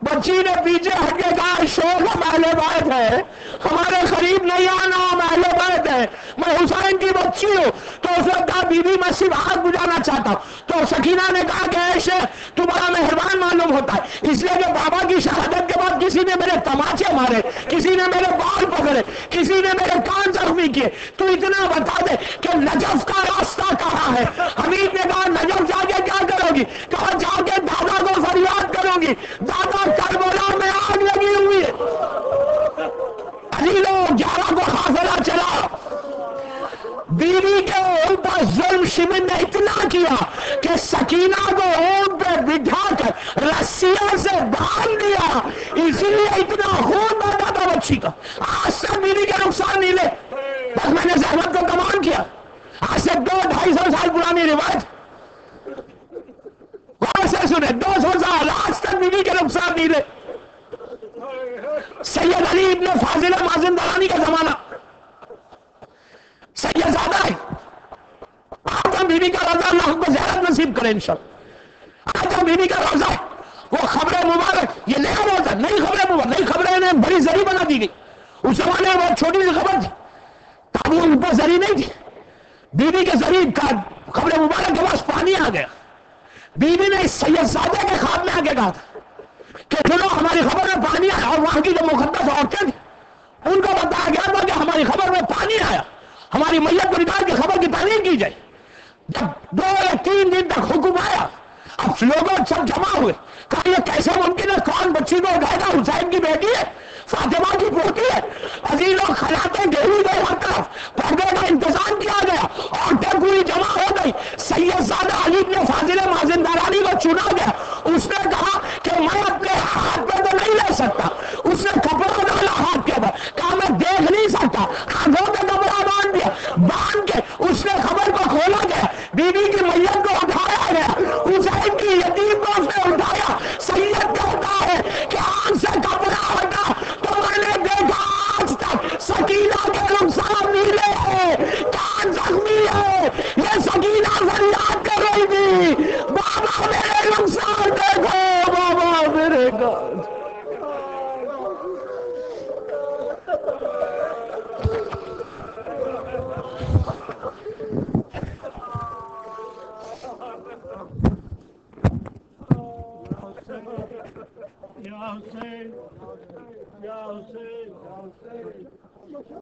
بچی نے پیچھے ہٹ کے کہا شوق ہم اہل بیت ہے، ہمارے قریب نہیں آنا، ہم اہل بیت ہے، میں حسین کی بچی ہوں. تو اس نے کہا بی بی میں صرف آگ بجھانا چاہتا ہوں. تو سکینہ نے کہا کہ اے شیخ تو بڑا مہربان معلوم ہوتا ہے، اس لیے کہ بابا کی شہادت کے بعد کسی نے میرے تماچے مارے، کسی نے میرے بال پکڑے، کسی نے میرے کان زخمی کیے، تو اتنا بتا دے کہ نجف کا راستہ کہاں ہے. حمید نے کہا نجف جا کے کیا کرو گی؟ کہا جا کے دادا کو فریاد کروں گی، دادا کربلا میں آگ لگی ہوئی ہے. علی لوگ 11 کو قافلہ چلا، بیوی کے اوپر ظلم شمن نے اتنا کیا کہ سکینہ کو اونٹ پہ بٹھا کر رسیوں سے باندھ دیا، اسی لیے اتنا خون بہتا تھا بچی کا. آج سے بیوی کے نقصان نہیں لے، بس میں نے زحمت کو کمان کیا. آج سے 200-250 سال پرانی روایت غور سے سنے، 200 سال آج تک بیوی کے نقصان نہیں لے. سید علی ابن فاضل مازندرانی کا زمانہ، سید زیادہ ہے. آج ہم بیوی کا روزہ اللہ ہم کو زیارت نصیب کرے انشاءاللہ. آج ہم بیوی کا روزہ ہے، وہ خبر مبارک، یہ نیا روزہ نہیں، خبر مبارک نہیں، خبریں انہیں بڑی زری بنا دی گئی. اس زمانے میں بہت چھوٹی سی خبر تھی، تب وہ ان پر زری نہیں تھی. بیوی کے زری کا خبر مبارک کے پاس پانی آ گیا. بیوی نے اس سید زادہ کے خواب میں آ کے کہا تھا کہ چلو ہماری خبر میں پانی آیا، اور وہاں کی جو مقدس عورتیں تھیں ان کو بتایا گیا تھا کہ ہماری خبر میں پانی آیا، ہماری میت کو نکال کے خبر کی تعمیر کی جائے. جب 2 یا 3 دن تک حکم آیا، اب لوگوں سب جمع ہوئے، کہا یہ کیسے ممکن ہے؟ کون بچی کو اٹھائے گا؟ حسین کی بیٹی ہے، فاطمہ کی پوتی ہے. عزیزوں خلاتیں گھیری گئی ہر طرف، پردے کا انتظام کیا گیا، عورتیں پوری جمع ہو گئی. سید زادہ علی ابن فاضل مازندرانی کو چنا گیا. اس نے کہا کہ میں اپنے ہاتھ پہ تو نہیں لے سکتا. اس نے کپڑا ڈالا ہاتھ کے اوپر، کہا میں دیکھ نہیں سکتا، آنکھوں پہ کپڑا باندھ دیا، باندھ کے اس نے